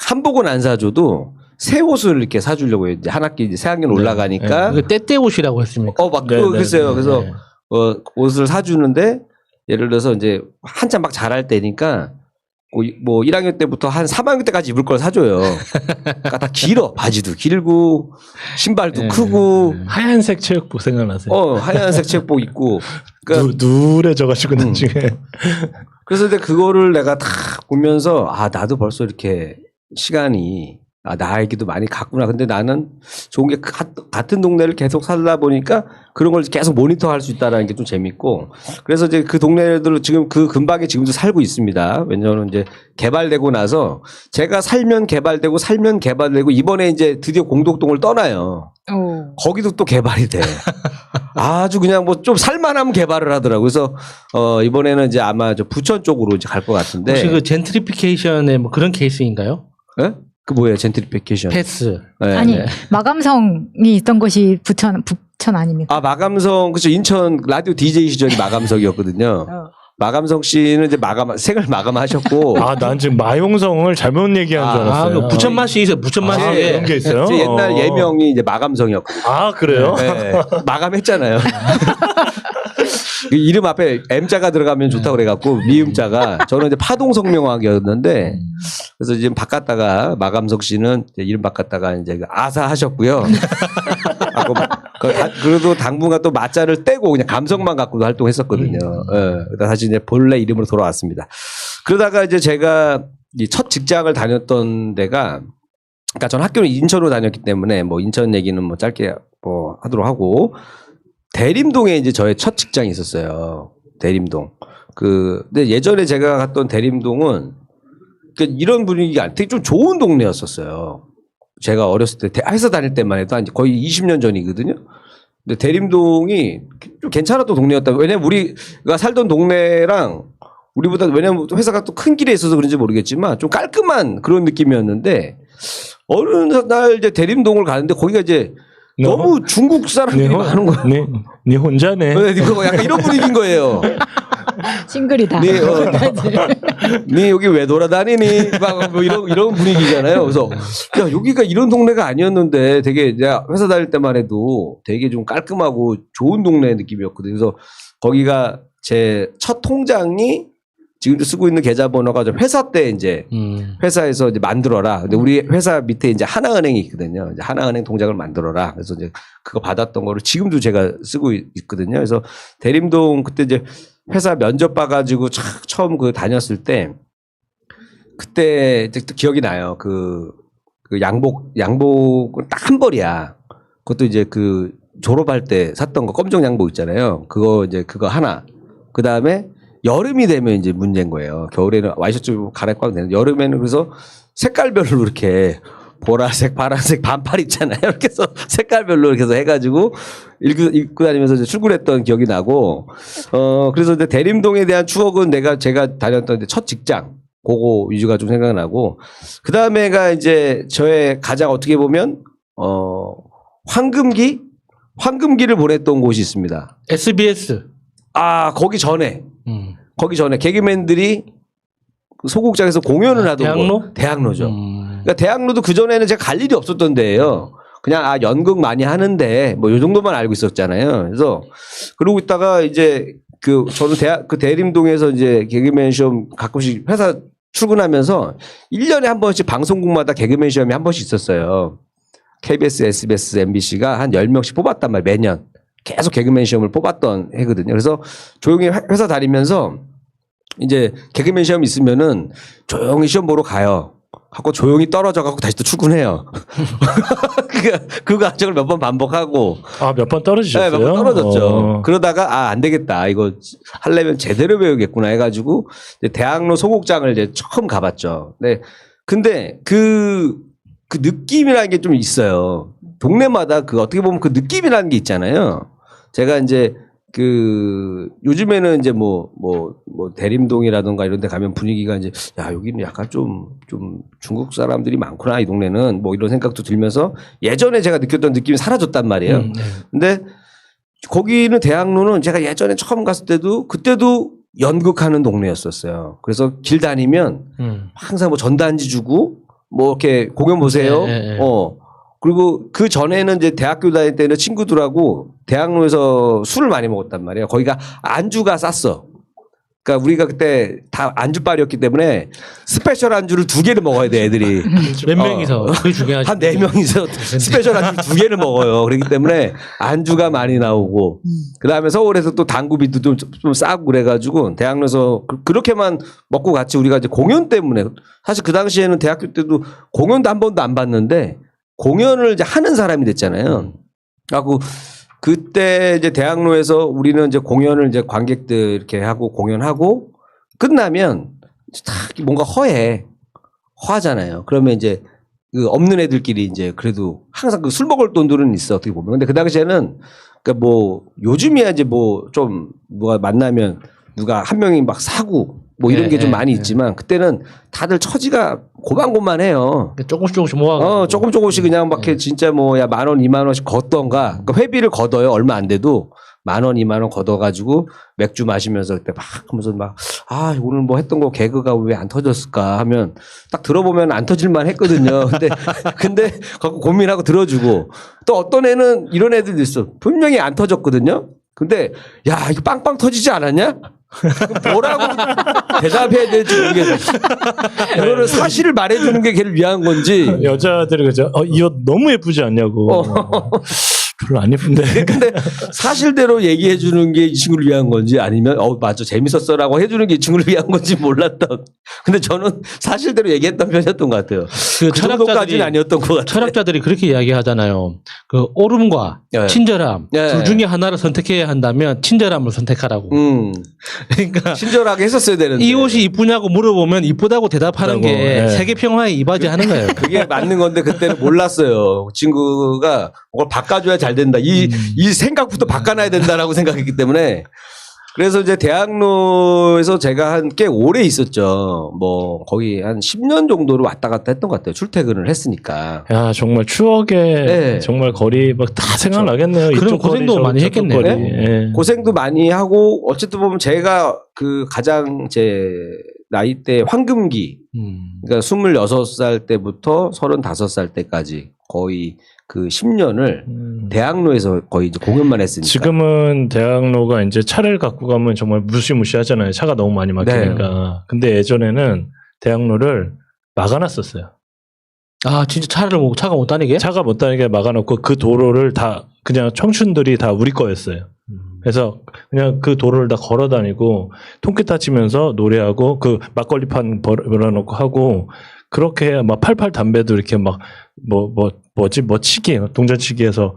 한복은 안 사줘도 새 옷을 이렇게 사주려고 해요. 이제 한 학기 이제 새 학년 올라가니까 이거 때때 옷이라고 했습니까? 막 네, 네, 글쎄요. 네, 그래서 네. 옷을 사주는데 예를 들어서 이제 한참 막 자랄 때니까 뭐 1학년 때부터 한 3학년 때까지 입을 걸 사줘요. 그러니까 다 길어. 바지도 길고 신발도 네. 크고 하얀색 체육복 생각나세요? 하얀색 체육복 입고 그러니까 누래져가지고 나중에. 그래서 근데 그거를 내가 다 보면서 아 나도 벌써 이렇게 시간이 나에게도 많이 갔구나. 근데 나는 좋은 게 같은 동네를 계속 살다 보니까 그런 걸 계속 모니터할 수 있다는 게 좀 재밌고 그래서 이제 그 동네들 지금 그 근방에 지금도 살고 있습니다. 왜냐하면 이제 개발되고 나서 제가 살면 개발되고 이번에 이제 드디어 공덕동을 떠나요. 오. 거기도 또 개발이 돼. 아주 그냥 뭐 좀 살만하면 개발을 하더라고요. 그래서 이번에는 이제 아마 저 부천 쪽으로 이제 갈 것 같은데. 혹시 그 젠트리피케이션의 뭐 그런 케이스인가요? 예? 그 뭐예요? 젠트리피케이션. 패스. 네, 아니 네. 마감성이 있던 곳이 부천 아닙니까? 마감성 그죠? 인천 라디오 DJ 시절이 마감성이었거든요. 마감성 씨는 이제 생을 마감하셨고. 난 지금 마용성을 잘못 얘기한 줄 알았어요. 그 부천 맛이 있어요. 부천 맛이. 그런 게 있어요? 제 옛날 예명이 이제 마감성이었거든요. 그래요? 네, 마감했잖아요. 그 이름 앞에 M자가 들어가면 좋다고 그래갖고 미음자가 저는 이제 파동성명학이었는데 그래서 지금 바꿨다가 마감석 씨는 이제 이름 바꿨다가 이제 아사 하셨고요. 그래도 당분간 또 마자를 떼고 그냥 감성만 갖고도 활동했었거든요. 그러다 다시 이제 본래 이름으로 돌아왔습니다. 그러다가 이제 제가 이 첫 직장을 다녔던 데가 그러니까 전 학교는 인천으로 다녔기 때문에 뭐 인천 얘기는 뭐 짧게 뭐 하도록 하고 대림동에 이제 저의 첫 직장이 있었어요. 대림동. 근데 예전에 제가 갔던 대림동은 이런 분위기가 되게 좀 좋은 동네였었어요. 제가 어렸을 때 회사 다닐 때만 해도 한 거의 20년 전이거든요. 근데 대림동이 좀 괜찮았던 동네였다. 왜냐면 우리가 살던 동네랑 우리보다 왜냐면 회사가 또 큰 길에 있어서 그런지 모르겠지만 좀 깔끔한 그런 느낌이었는데 어느 날 이제 대림동을 가는데 거기가 이제 너무 중국 사람들이 많은 거야. 네 혼자네. 약간 이런 분위기인 거예요. 싱글이다. 네 여기 왜 돌아다니니? 막 뭐 이런 분위기잖아요. 그래서 야 여기가 이런 동네가 아니었는데 되게 내가 회사 다닐 때만 해도 되게 좀 깔끔하고 좋은 동네 느낌이었거든요. 그래서 거기가 제 첫 통장이 지금도 쓰고 있는 계좌번호가 회사 때 이제 회사에서 이제 만들어라. 근데 우리 회사 밑에 이제 하나은행이 있거든요. 이제 하나은행 통장을 만들어라. 그래서 이제 그거 받았던 거를 지금도 제가 쓰고 있거든요. 그래서 대림동 그때 이제 회사 면접 봐가지고 처음 다녔을 때 그때 이제 또 기억이 나요. 그 양복은 딱 한 벌이야. 그것도 이제 졸업할 때 샀던 거 검정 양복 있잖아요. 그거 하나. 그 다음에 여름이 되면 이제 문제인 거예요. 겨울에는 와이셔츠 갈아입고 하면 되는데 여름에는 그래서 색깔별로 이렇게 보라색, 파란색 반팔 있잖아요. 이렇게 해서 색깔별로 이렇게 해서 해가지고 입고 다니면서 이제 출근했던 기억이 나고, 그래서 이제 대림동에 대한 추억은 제가 다녔던 첫 직장, 그거 위주가 좀 생각나고, 그 다음에가 이제 저의 가장 어떻게 보면, 황금기를 보냈던 곳이 있습니다. SBS. 거기 전에 개그맨들이 소극장에서 공연을 하던 대학로? 곳. 대학로죠. 그러니까 대학로도 그전에는 제가 갈 일이 없었던 데예요. 그냥 연극 많이 하는데 뭐 요 정도만 알고 있었잖아요. 그래서 그러고 있다가 이제 저는 대림동에서 이제 개그맨 시험 가끔씩 회사 출근하면서 1년에 한 번씩 방송국마다 개그맨 시험이 한 번씩 있었어요. KBS, SBS, MBC가 한 10명씩 뽑았단 말이에요. 매년. 계속 개그맨 시험을 뽑았던 해거든요. 그래서 조용히 회사 다니면서 이제 개그맨 시험 있으면은 조용히 시험 보러 가요. 하고 조용히 떨어져 갖고 다시 또 출근해요. 그 과정을 몇 번 반복하고. 아, 몇 번 떨어지셨어요? 네, 몇 번 떨어졌죠. 그러다가 안 되겠다. 이거 하려면 제대로 배우겠구나 해가지고 이제 대학로 소극장을 이제 처음 가봤죠. 네. 근데 그 느낌이라는 게 좀 있어요. 동네마다 그 어떻게 보면 그 느낌이라는 게 있잖아요. 제가 이제 요즘에는 이제 뭐 대림동이라든가 이런 데 가면 분위기가 이제 야, 여기는 약간 좀 중국 사람들이 많구나, 이 동네는. 뭐 이런 생각도 들면서 예전에 제가 느꼈던 느낌이 사라졌단 말이에요. 네. 근데 거기는 대학로는 제가 예전에 처음 갔을 때도 그때도 연극하는 동네였었어요. 그래서 길 다니면 항상 뭐 전단지 주고 뭐 이렇게 공연 보세요. 네. 그리고 그 전에는 이제 대학교 다닐 때는 친구들하고 대학로에서 술을 많이 먹었단 말이에요. 거기가 안주가 쌌어. 그러니까 우리가 그때 다 안주빨이었기 때문에 스페셜 안주를 2개를 먹어야 돼, 애들이. 몇 명이서 그게 중요하죠. 한 4명이서 스페셜 안주 2개를 먹어요. 그렇기 때문에 안주가 많이 나오고. 그 다음에 서울에서 또 당구비도 좀 싸고 그래가지고 대학로에서 그렇게만 먹고 같이 우리가 이제 공연 때문에 사실 그 당시에는 대학교 때도 공연도 한 번도 안 봤는데 공연을 이제 하는 사람이 됐잖아요. 그래갖고 그때 이제 대학로에서 우리는 이제 공연을 이제 관객들 이렇게 하고 공연하고 끝나면 딱 뭔가 허하잖아요. 그러면 이제 그 없는 애들끼리 이제 그래도 항상 그 술 먹을 돈들은 있어, 어떻게 보면. 근데 그 당시에는 그러니까 뭐 요즘이야 이제 뭐 좀 누가 만나면 누가 한 명이 막 사고 뭐 이런 게 좀 많이 있지만 그때는 다들 처지가 고만고만해요. 조금씩 모아. 조금씩 그냥 막 이렇게 진짜 뭐 야 10,000원, 20,000원씩 걷던가. 그러니까 회비를 걷어요. 얼마 안 돼도 10,000원, 20,000원 걷어가지고 맥주 마시면서 그때 막 하면서 막 아, 오늘 뭐 했던 거 개그가 왜 안 터졌을까 하면 딱 들어보면 안 터질만 했거든요. 근데 갖고 고민하고 들어주고 또 어떤 애는 이런 애들도 있어. 분명히 안 터졌거든요. 근데 야, 이거 빵빵 터지지 않았냐? 뭐라고 대답해야 될지 모르겠어. 이거를 사실을 말해주는 게 걔를 위한 건지. 여자들이 그죠? 이 옷 너무 예쁘지 않냐고. 별로 안 예쁜데. 근데 사실대로 얘기해 주는 게 이 친구를 위한 건지 아니면 맞아 재밌었어라고 해주는 게 이 친구를 위한 건지 몰랐던. 근데 저는 사실대로 얘기했던 편이었던 것 같아요. 그 정도까지는 아니었던 것 같아요. 철학자들이 그렇게 이야기하잖아요. 그 옳음과 네. 친절함 네. 둘 중에 하나를 선택해야 한다면 친절함을 선택하라고. 그러니까 친절하게 했었어야 되는데. 이 옷이 이쁘냐고 물어보면 이쁘다고 대답하는 게 네. 세계 평화에 이바지하는 거예요. 그게 맞는 건데 그때는 몰랐어요. 친구가 그걸 바꿔줘야 잘 된다. 이 생각부터 바꿔놔야 된다라고 생각했기 때문에. 그래서 이제 대학로에서 제가 한 꽤 오래 있었죠. 뭐 거의 한 10년 정도를 왔다 갔다 했던 것 같아요. 출퇴근을 했으니까. 야, 정말 추억에 네. 정말 거리 막 다 생각나겠네요. 그럼 이쪽 고생도 거리, 많이 저쪽 했겠네요. 거리. 네? 예. 고생도 많이 하고 어쨌든 보면 제가 그 가장 제 나이 때 황금기 그러니까 26살 때부터 35살 때까지 거의 그 10년을 대학로에서 거의 이제 공연만 했으니까. 지금은 대학로가 이제 차를 갖고 가면 정말 무시무시하잖아요. 차가 너무 많이 막히니까. 근데 예전에는 대학로를 막아놨었어요. 아 진짜 차가 못 다니게? 차가 못 다니게 막아놓고 그 도로를 다 그냥 청춘들이 다 우리 거였어요. 그래서 그냥 그 도로를 다 걸어 다니고 통기타 치면서 노래하고 그 막걸리판 벌어놓고 하고 그렇게 막 팔팔 담배도 이렇게 막 치기 동전치기해서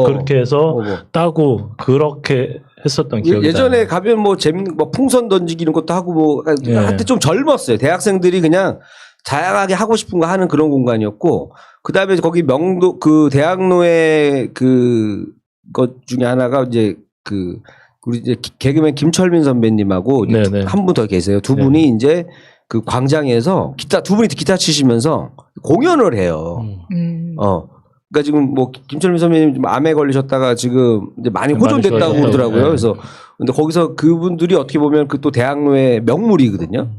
그렇게 해서 따고 그렇게 했었던 기억이 예전에 나요. 가면 뭐 재밌는 뭐 풍선 던지기 이런 것도 하고 뭐 예. 한때 좀 젊었어요. 대학생들이 그냥 다양하게 하고 싶은 거 하는 그런 공간이었고 그다음에 거기 명도 그 대학로의 그 것 중에 하나가 이제 그 우리 이제 개그맨 김철민 선배님하고 한 분 더 계세요. 두 분이 이제 그 광장에서 두 분이 기타 치시면서 공연을 해요. 그러니까 지금 뭐 김철민 선배님 좀 암에 걸리셨다가 지금 이제 많이 호전됐다고 그러더라고요. 그래서 근데 거기서 그분들이 어떻게 보면 그 또 대학로의 명물이거든요.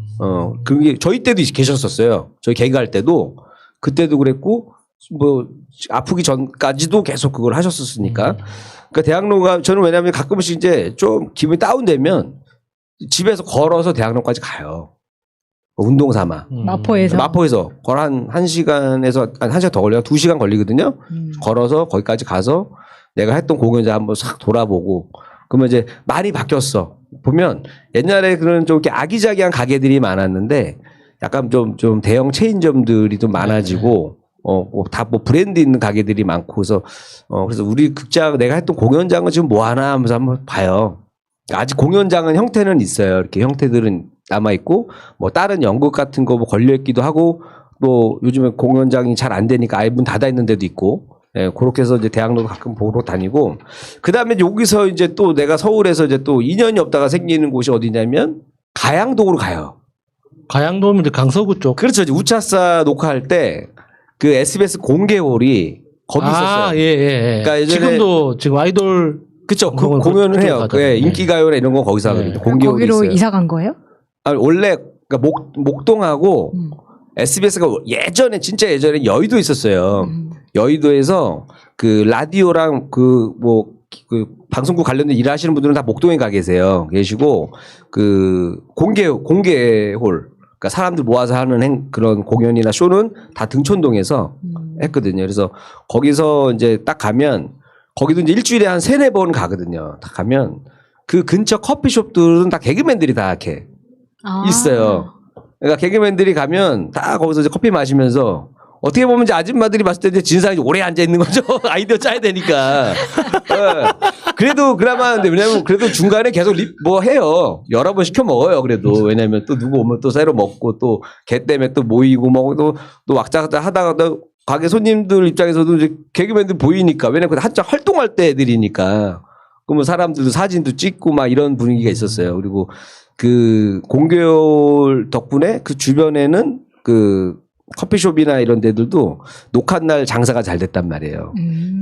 그게 저희 때도 계셨었어요. 저희 개그할 때도 그때도 그랬고 뭐 아프기 전까지도 계속 그걸 하셨었으니까. 그러니까 대학로가 저는 왜냐하면 가끔씩 이제 좀 기분이 다운되면 집에서 걸어서 대학로까지 가요. 운동 삼아. 마포에서. 마포에서 걸 한 시간에서 한 시간 더 걸려요. 2시간 걸리거든요. 걸어서 거기까지 가서 내가 했던 공연장 한번 싹 돌아보고 그러면 이제 많이 바뀌었어. 보면 옛날에 그런 좀 이렇게 아기자기한 가게들이 많았는데 약간 좀 대형 체인점들이 좀 많아지고 다 뭐 브랜드 있는 가게들이 많고 그래서 우리 극장 내가 했던 공연장은 지금 뭐 하나 하면서 한번 봐요. 아직 공연장은 형태는 있어요. 이렇게 형태들은 남아 있고 뭐 다른 연극 같은 거 뭐 걸려 있기도 하고 또 요즘에 공연장이 잘 안 되니까 아예 문 닫아 있는 데도 있고 예, 그렇게 해서 이제 대학로도 가끔 보러 다니고 그다음에 여기서 이제 또 내가 서울에서 이제 또 2년이 없다가 생기는 곳이 어디냐면 가양동으로 가요. 가양동이면 강서구 쪽. 그렇죠. 이제 우차싸 녹화할 때 그 SBS 공개홀이 거기 있었어요. 예. 그러니까 예전에- 지금도 지금 아이돌 그쵸. 그 그건 공연을 그쪽 해요. 가죠. 예, 네. 인기가요나 이런 거 거기서 네. 하거든요. 공개홀이 거기로 있어요. 이사 간 거예요? 아니, 원래 그러니까 목동하고 음. SBS가 예전에 진짜 예전에 여의도 있었어요. 여의도에서 그 라디오랑 그 방송국 관련된 일하시는 분들은 다 목동에 가 계시고 그 공개홀 그러니까 사람들 모아서 하는 그런 공연이나 쇼는 다 등촌동에서 했거든요. 그래서 거기서 이제 딱 가면 거기도 이제 일주일에 한 3-4번 가거든요. 딱 가면 그 근처 커피숍들은 다 개그맨들이 다 이렇게 있어요. 그러니까 개그맨들이 가면 다 거기서 이제 커피 마시면서 어떻게 보면 이제 아줌마들이 봤을 때 이제 진상이 오래 앉아 있는 거죠. 아이디어 짜야 되니까. 그래도 그나마 근데 왜냐면 그래도 중간에 계속 뭐 해요. 여러 번 시켜 먹어요. 그래도 왜냐면 또 누구 오면 또 새로 먹고 또 걔 때문에 또 모이고 뭐 또 왁자각자 하다가 또 가게 손님들 입장에서도 이제 개그맨들 보이니까 왜냐면 한창 활동할 때 애들이니까 그러면 사람들도 사진도 찍고 막 이런 분위기가 있었어요. 그리고 그 공개홀 덕분에 그 주변에는 그 커피숍이나 이런 데들도 녹화날 장사가 잘 됐단 말이에요.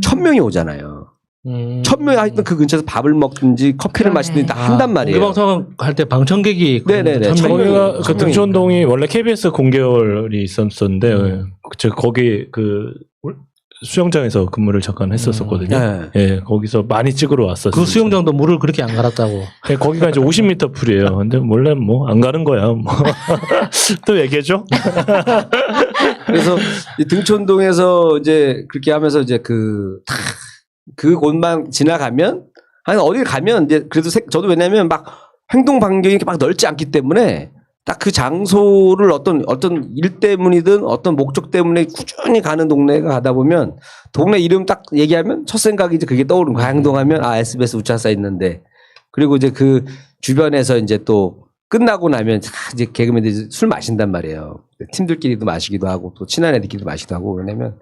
1000명이 오잖아요. 1000명이 하여튼 그 근처에서 밥을 먹든지 커피를 그러네. 마시든지 다 한단 말이에요. 공개방송 할 때 방청객이 네네네. 천 명이- 거기가 그 천명이 등촌동이 원래 KBS 공개홀이 있었는데 제가 거기 그 수영장에서 근무를 잠깐 했었거든요. 네. 예, 거기서 많이 찍으러 왔었어요. 그 수영장도 물을 그렇게 안 갈았다고. 예, 거기가 이제 50m 풀이에요. 근데 원래 뭐 안 가는 거야. 뭐. 또 얘기해줘. 그래서 이 등촌동에서 이제 그렇게 하면서 이제 그 곳만 지나가면 아니 어딜 가면 이제 그래도 저도 왜냐면 막 행동 반경이 이렇게 막 넓지 않기 때문에 딱 그 장소를 어떤 일 때문이든 어떤 목적 때문에 꾸준히 가는 동네가 가다 보면 동네 이름 딱 얘기하면 첫 생각이 이제 그게 떠오르는 거야. 행동하면 SBS 우차싸 있는데 그리고 이제 그 주변에서 이제 또 끝나고 나면 이제 개그맨들이 술 마신단 말이에요. 팀들끼리도 마시기도 하고 또 친한 애들끼리도 마시기도 하고 왜냐면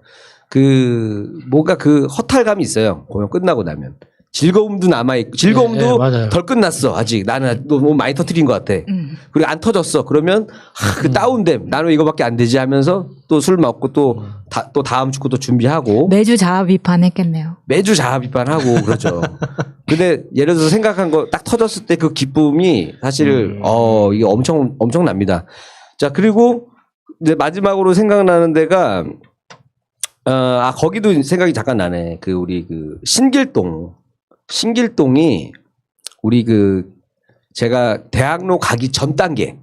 그 뭔가 그 허탈감이 있어요. 공연 끝나고 나면. 즐거움도 남아있고, 즐거움도 맞아요. 덜 끝났어, 아직. 나는 너무 많이 터뜨린 것 같아. 그리고 안 터졌어. 그러면, 그 다운됨. 나는 왜 이거밖에 안 되지 하면서 또 술 먹고 또 다음 주 또 준비하고. 매주 자아 비판했겠네요. 매주 자아 비판하고 그러죠. 근데 예를 들어서 생각한 거 딱 터졌을 때 그 기쁨이 사실, 이게 엄청납니다. 자, 그리고 이제 마지막으로 생각나는 데가, 거기도 생각이 잠깐 나네. 우리 신길동이 우리 제가 대학로 가기 전 단계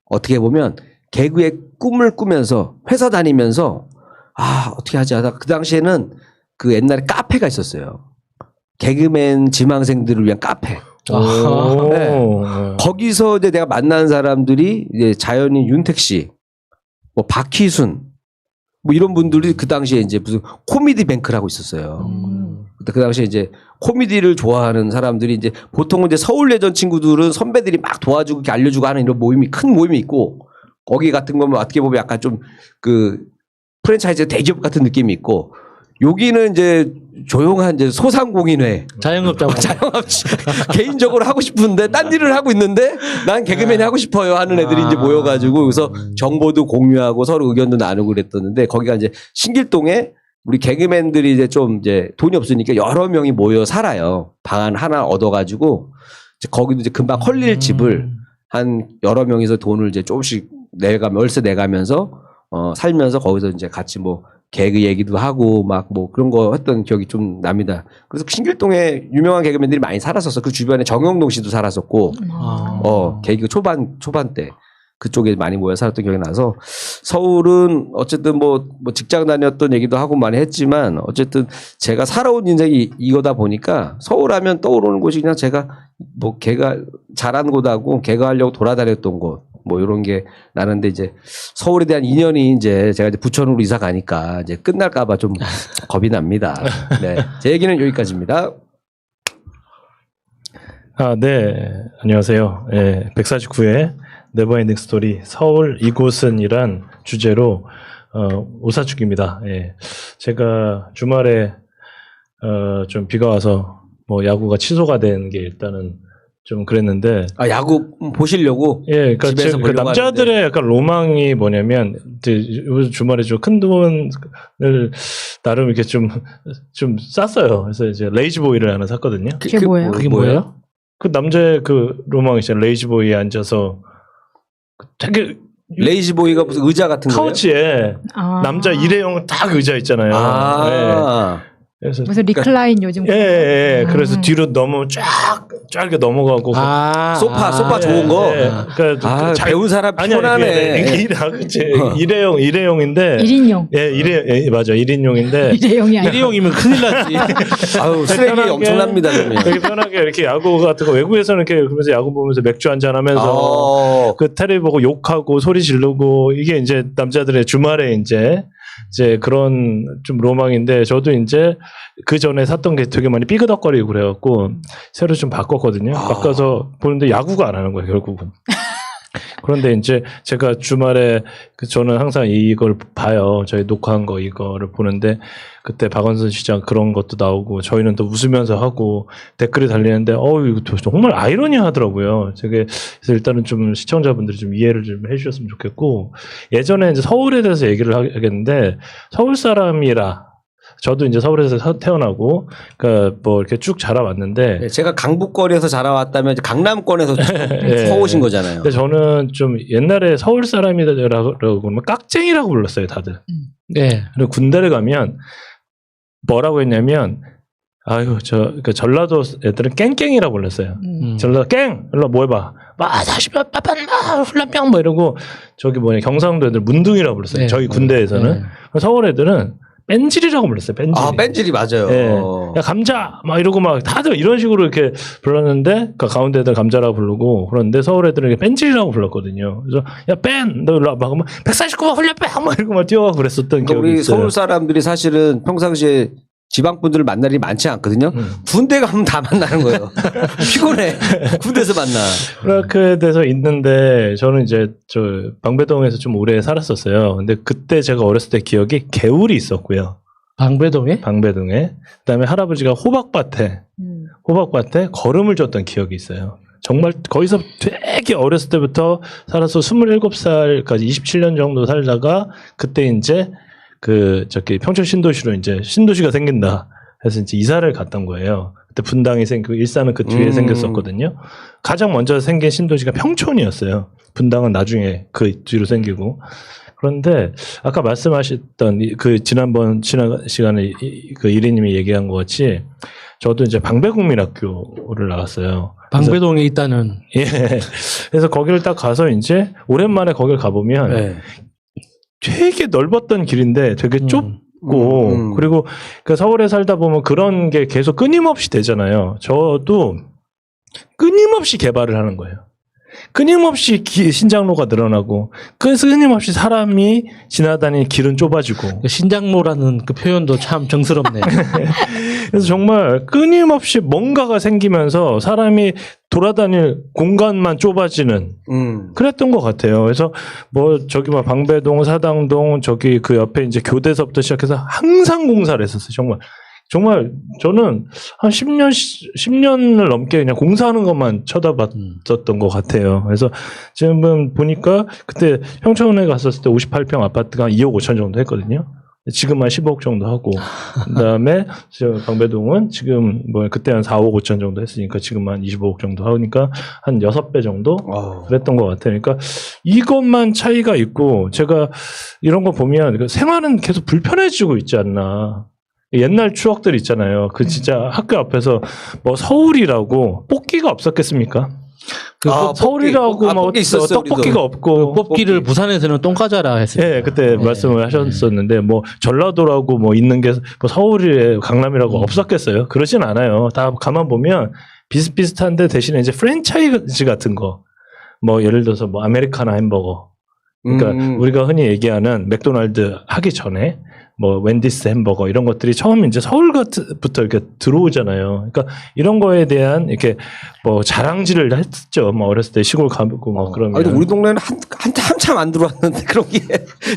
어떻게 보면 개그의 꿈을 꾸면서 회사 다니면서 어떻게 하지 하다 그 당시에는 그 옛날에 카페가 있었어요. 개그맨 지망생들을 위한 카페. 오. 네. 거기서 이제 내가 만난 사람들이 이제 자연인 윤택 씨, 뭐 박희순, 뭐 이런 분들이 그 당시에 이제 무슨 코미디 뱅크라고 있었어요. 그 당시에 이제 코미디를 좋아하는 사람들이 이제 보통은 이제 서울 예전 친구들은 선배들이 막 도와주고 이렇게 알려주고 하는 이런 큰 모임이 있고 거기 같은 거면 어떻게 보면 약간 좀 프랜차이즈 대기업 같은 느낌이 있고 여기는 이제 조용한 이제 소상공인회. 자영업자고. 개인적으로 하고 싶은데 딴 일을 하고 있는데 난 개그맨이 하고 싶어요 하는 애들이 이제 모여가지고 그래서 정보도 공유하고 서로 의견도 나누고 그랬었는데 거기가 이제 신길동에 우리 개그맨들이 이제 좀 이제 돈이 없으니까 여러 명이 모여 살아요. 방 하나 얻어가지고 이제 거기도 이제 금방 헐릴 집을 한 여러 명이서 돈을 이제 조금씩 월세 내가면서 살면서 거기서 이제 같이 뭐 개그 얘기도 하고 막 뭐 그런 거 했던 기억이 좀 납니다. 그래서 신길동에 유명한 개그맨들이 많이 살았었어. 그 주변에 정영동 씨도 살았었고, 개그 초반 때. 그쪽에 많이 모여 살았던 기억이 나서 서울은 어쨌든 뭐 직장 다녔던 얘기도 하고 많이 했지만 어쨌든 제가 살아온 인생이 이거다 보니까 서울 하면 떠오르는 곳이 그냥 제가 뭐 걔가 자란 곳하고 걔가 하려고 돌아다녔던 곳 뭐 이런 게 나는데 이제 서울에 대한 인연이 이제 제가 이제 부천으로 이사 가니까 이제 끝날까봐 좀 겁이 납니다. 네. 제 얘기는 여기까지입니다. 네. 안녕하세요. 149회 네버엔딩 스토리 서울 이곳은이란 주제로 오사축입니다. 제가 주말에 좀 비가 와서 뭐 야구가 취소가 된 게 일단은 좀 그랬는데 야구 보시려고 그러니까 집에서 그 남자들의 약간 로망이 뭐냐면 이제 주말에 좀 큰 돈을 나름 이렇게 좀 쌌어요. 그래서 이제 레이지보이를 하나 샀거든요. 그게 뭐예요? 그게 뭐예요? 그 남자의 그 로망이 있잖아요. 레이지보이에 앉아서 되게 레이지보이가 무슨 의자 같은 거예요? 카우치에 남자 일회용 딱 의자 있잖아요. 그래서 무슨 리클라인 요즘 그래서 뒤로 짧게 넘어가고 소파 좋은 거. 그러니까 배운 사람 피곤하네. 일회용인데 1인용. 맞아 1인용인데 일회용이 아니라 일회용이면 큰일 나지. 아유 쓰레기 엄청납니다. 그러면. 되게 편하게 이렇게 야구 같은 거 외국에서는 이렇게 그러면서 야구 보면서 맥주 한잔 하면서 그 테레비 보고 욕하고 소리 지르고 이게 이제 남자들의 주말에 이제 그런 좀 로망인데 저도 이제 그 전에 샀던 게 되게 많이 삐그덕거리고 그래갖고 새로 좀 바꿨거든요. 바꿔서 보는데 야구가 안 하는 거예요 결국은. 그런데 이제 제가 주말에 저는 항상 이걸 봐요. 저희 녹화한 거 이거를 보는데 그때 박원순 시장 그런 것도 나오고 저희는 또 웃으면서 하고 댓글이 달리는데 이거 정말 아이러니하더라고요. 그래서 일단은 좀 시청자분들이 좀 이해를 좀 해주셨으면 좋겠고 예전에 이제 서울에 대해서 얘기를 하겠는데 서울 사람이라 저도 이제 서울에서 태어나고, 그러니까 뭐 이렇게 쭉 자라왔는데. 제가 강북권에서 자라왔다면 이제 강남권에서 서오신 거잖아요. 근데 저는 좀 옛날에 서울 사람이라고 그러면 깍쟁이라고 불렀어요, 다들. 네. 그리고 군대를 가면 뭐라고 했냐면, 그 전라도 애들은 깽깽이라고 불렀어요. 전라도 깽! 일로 뭐 해봐. 다시 훌라병! 뭐 이러고, 경상도 애들 문둥이라고 불렀어요. 네. 저희 군대에서는. 서울 애들은 뺀질이라고 불렀어요. 뺀질. 뺀질이 맞아요. 네. 야 감자 막 이러고 막 다들 이런 식으로 이렇게 불렀는데 그 가운데 애들 감자라고 부르고 그런데 서울 애들은 이렇게 뺀질이라고 불렀거든요. 그래서 야 뺀 너 일로 와봐. 그러면 149번 훌려 뺀 막 이러고 막 뛰어가고 그랬었던 기억이 우리 있어요. 서울 사람들이 사실은 평상시에 지방 분들을 만날 일이 많지 않거든요. 군대 가면 다 만나는 거예요. 피곤해. 군대에서 만나. 그렇게 돼서 있는데 저는 이제 방배동에서 좀 오래 살았었어요. 근데 그때 제가 어렸을 때 기억이 개울이 있었고요. 방배동에? 방배동에. 그다음에 할아버지가 호박밭에 걸음을 줬던 기억이 있어요. 정말 거기서 되게 어렸을 때부터 살아서 27살까지 27년 정도 살다가 그때 이제 평촌 신도시로 이제 신도시가 생긴다 해서 이제 이사를 갔던 거예요. 그때 분당이 생기고 일산은 그 뒤에 생겼었거든요. 가장 먼저 생긴 신도시가 평촌이었어요. 분당은 나중에 그 뒤로 생기고. 그런데 아까 말씀하셨던 지난 시간에 그 이리님이 얘기한 것 같이 저도 이제 방배국민학교를 나갔어요. 방배동에 있다는. 그래서 거기를 딱 가서 이제 오랜만에 거기를 가보면 네. 되게 넓었던 길인데 되게 좁고 그리고 그 서울에 살다 보면 그런 게 계속 끊임없이 되잖아요. 저도 끊임없이 개발을 하는 거예요. 끊임없이 신장로가 늘어나고 끊임없이 사람이 지나다니는 길은 좁아지고 신장로라는 그 표현도 참 정스럽네요. 그래서 정말 끊임없이 뭔가가 생기면서 사람이 돌아다닐 공간만 좁아지는 그랬던 것 같아요. 그래서 방배동, 사당동 그 옆에 이제 교대서부터 시작해서 항상 공사를 했었어요. 정말 저는 한 10년을 넘게 그냥 공사하는 것만 쳐다봤었던 것 같아요. 그래서 지금 보니까 그때 평촌에 갔었을 때 58평 아파트가 한 2억 5천 정도 했거든요. 지금 한 15억 정도 하고 그다음에 방배동은 지금 그때 한 4억 5천 정도 했으니까 지금 한 25억 정도 하니까 한 6배 정도 그랬던 것 같아요. 그러니까 이것만 차이가 있고 제가 이런 거 보면 생활은 계속 불편해지고 있지 않나. 옛날 추억들 있잖아요. 진짜 학교 앞에서 서울이라고 뽑기가 없었겠습니까? 그 서울이라고 뭐 떡볶이 있었어요, 떡볶이가 없고 뽑기를 부산에서는 똥까자라 했어요. 예, 그때 말씀을 하셨었는데 뭐 전라도라고 뭐 있는 게 뭐 서울에 강남이라고 없었겠어요? 그러진 않아요. 다 가만 보면 비슷비슷한데 대신에 이제 프랜차이즈 같은 거, 뭐 예를 들어서 뭐 아메리카노 햄버거, 그러니까 우리가 흔히 얘기하는 맥도날드 하기 전에 뭐 웬디스 햄버거 이런 것들이 처음 이제 서울부터 이렇게 들어오잖아요. 그러니까 이런 거에 대한 이렇게 뭐 자랑질을 했죠. 뭐 어렸을 때 시골 가고 뭐 그러면. 아니, 우리 동네는 한참 안 들어왔는데 그런 게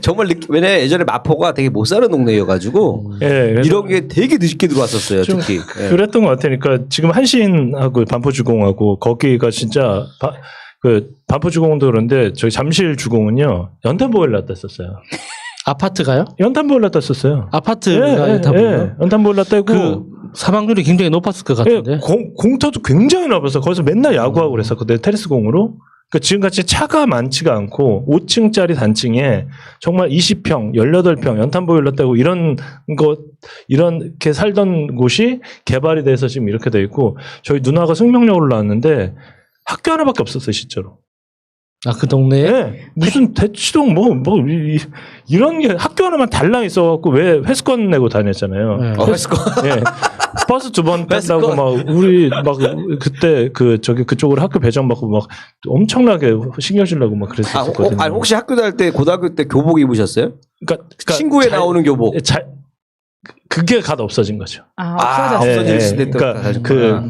정말 왜냐 예전에 마포가 되게 못 사는 동네여가지고 예, 이런 게 되게 늦게 들어왔었어요. 좀 특히. 예. 그랬던 것 같으니까 지금 한신하고 반포주공하고 거기가 진짜 그 반포주공도 그런데 저희 잠실 주공은요 연탄보일러 땄었어요. 아파트가요? 연탄보일러 땄었어요. 아파트가 연탄보일러? 연탄보일러 떼고 그 사망률이 굉장히 높았을 것 같은데. 예, 공터도 굉장히 높았어. 거기서 맨날 야구하고 그랬었거든요. 테니스 공으로. 그러니까 지금같이 차가 많지가 않고 5층짜리 단층에 정말 20평, 18평 연탄보일러 떼고 이렇게 살던 곳이 개발이 돼서 지금 이렇게 돼 있고 저희 누나가 승명역으로 나왔는데 학교 하나밖에 없었어요, 실제로. 아, 그 동네에? 네, 무슨 대치동 이런 게 학교 하나만 달랑 있어갖고 왜 회수권 내고 다녔잖아요. 네. 회수권. 예. 버스 2번 탄다고 막 우리 막 그때 그쪽으로 학교 배정받고 막 엄청나게 신경 쓰려고 막 그랬었거든요. 아니, 혹시 학교 다닐 때 고등학교 때 교복 입으셨어요? 그러니까 친구에 나오는 교복. 그게 갓 없어진 거죠. 없어질 수도 있다. 그러니까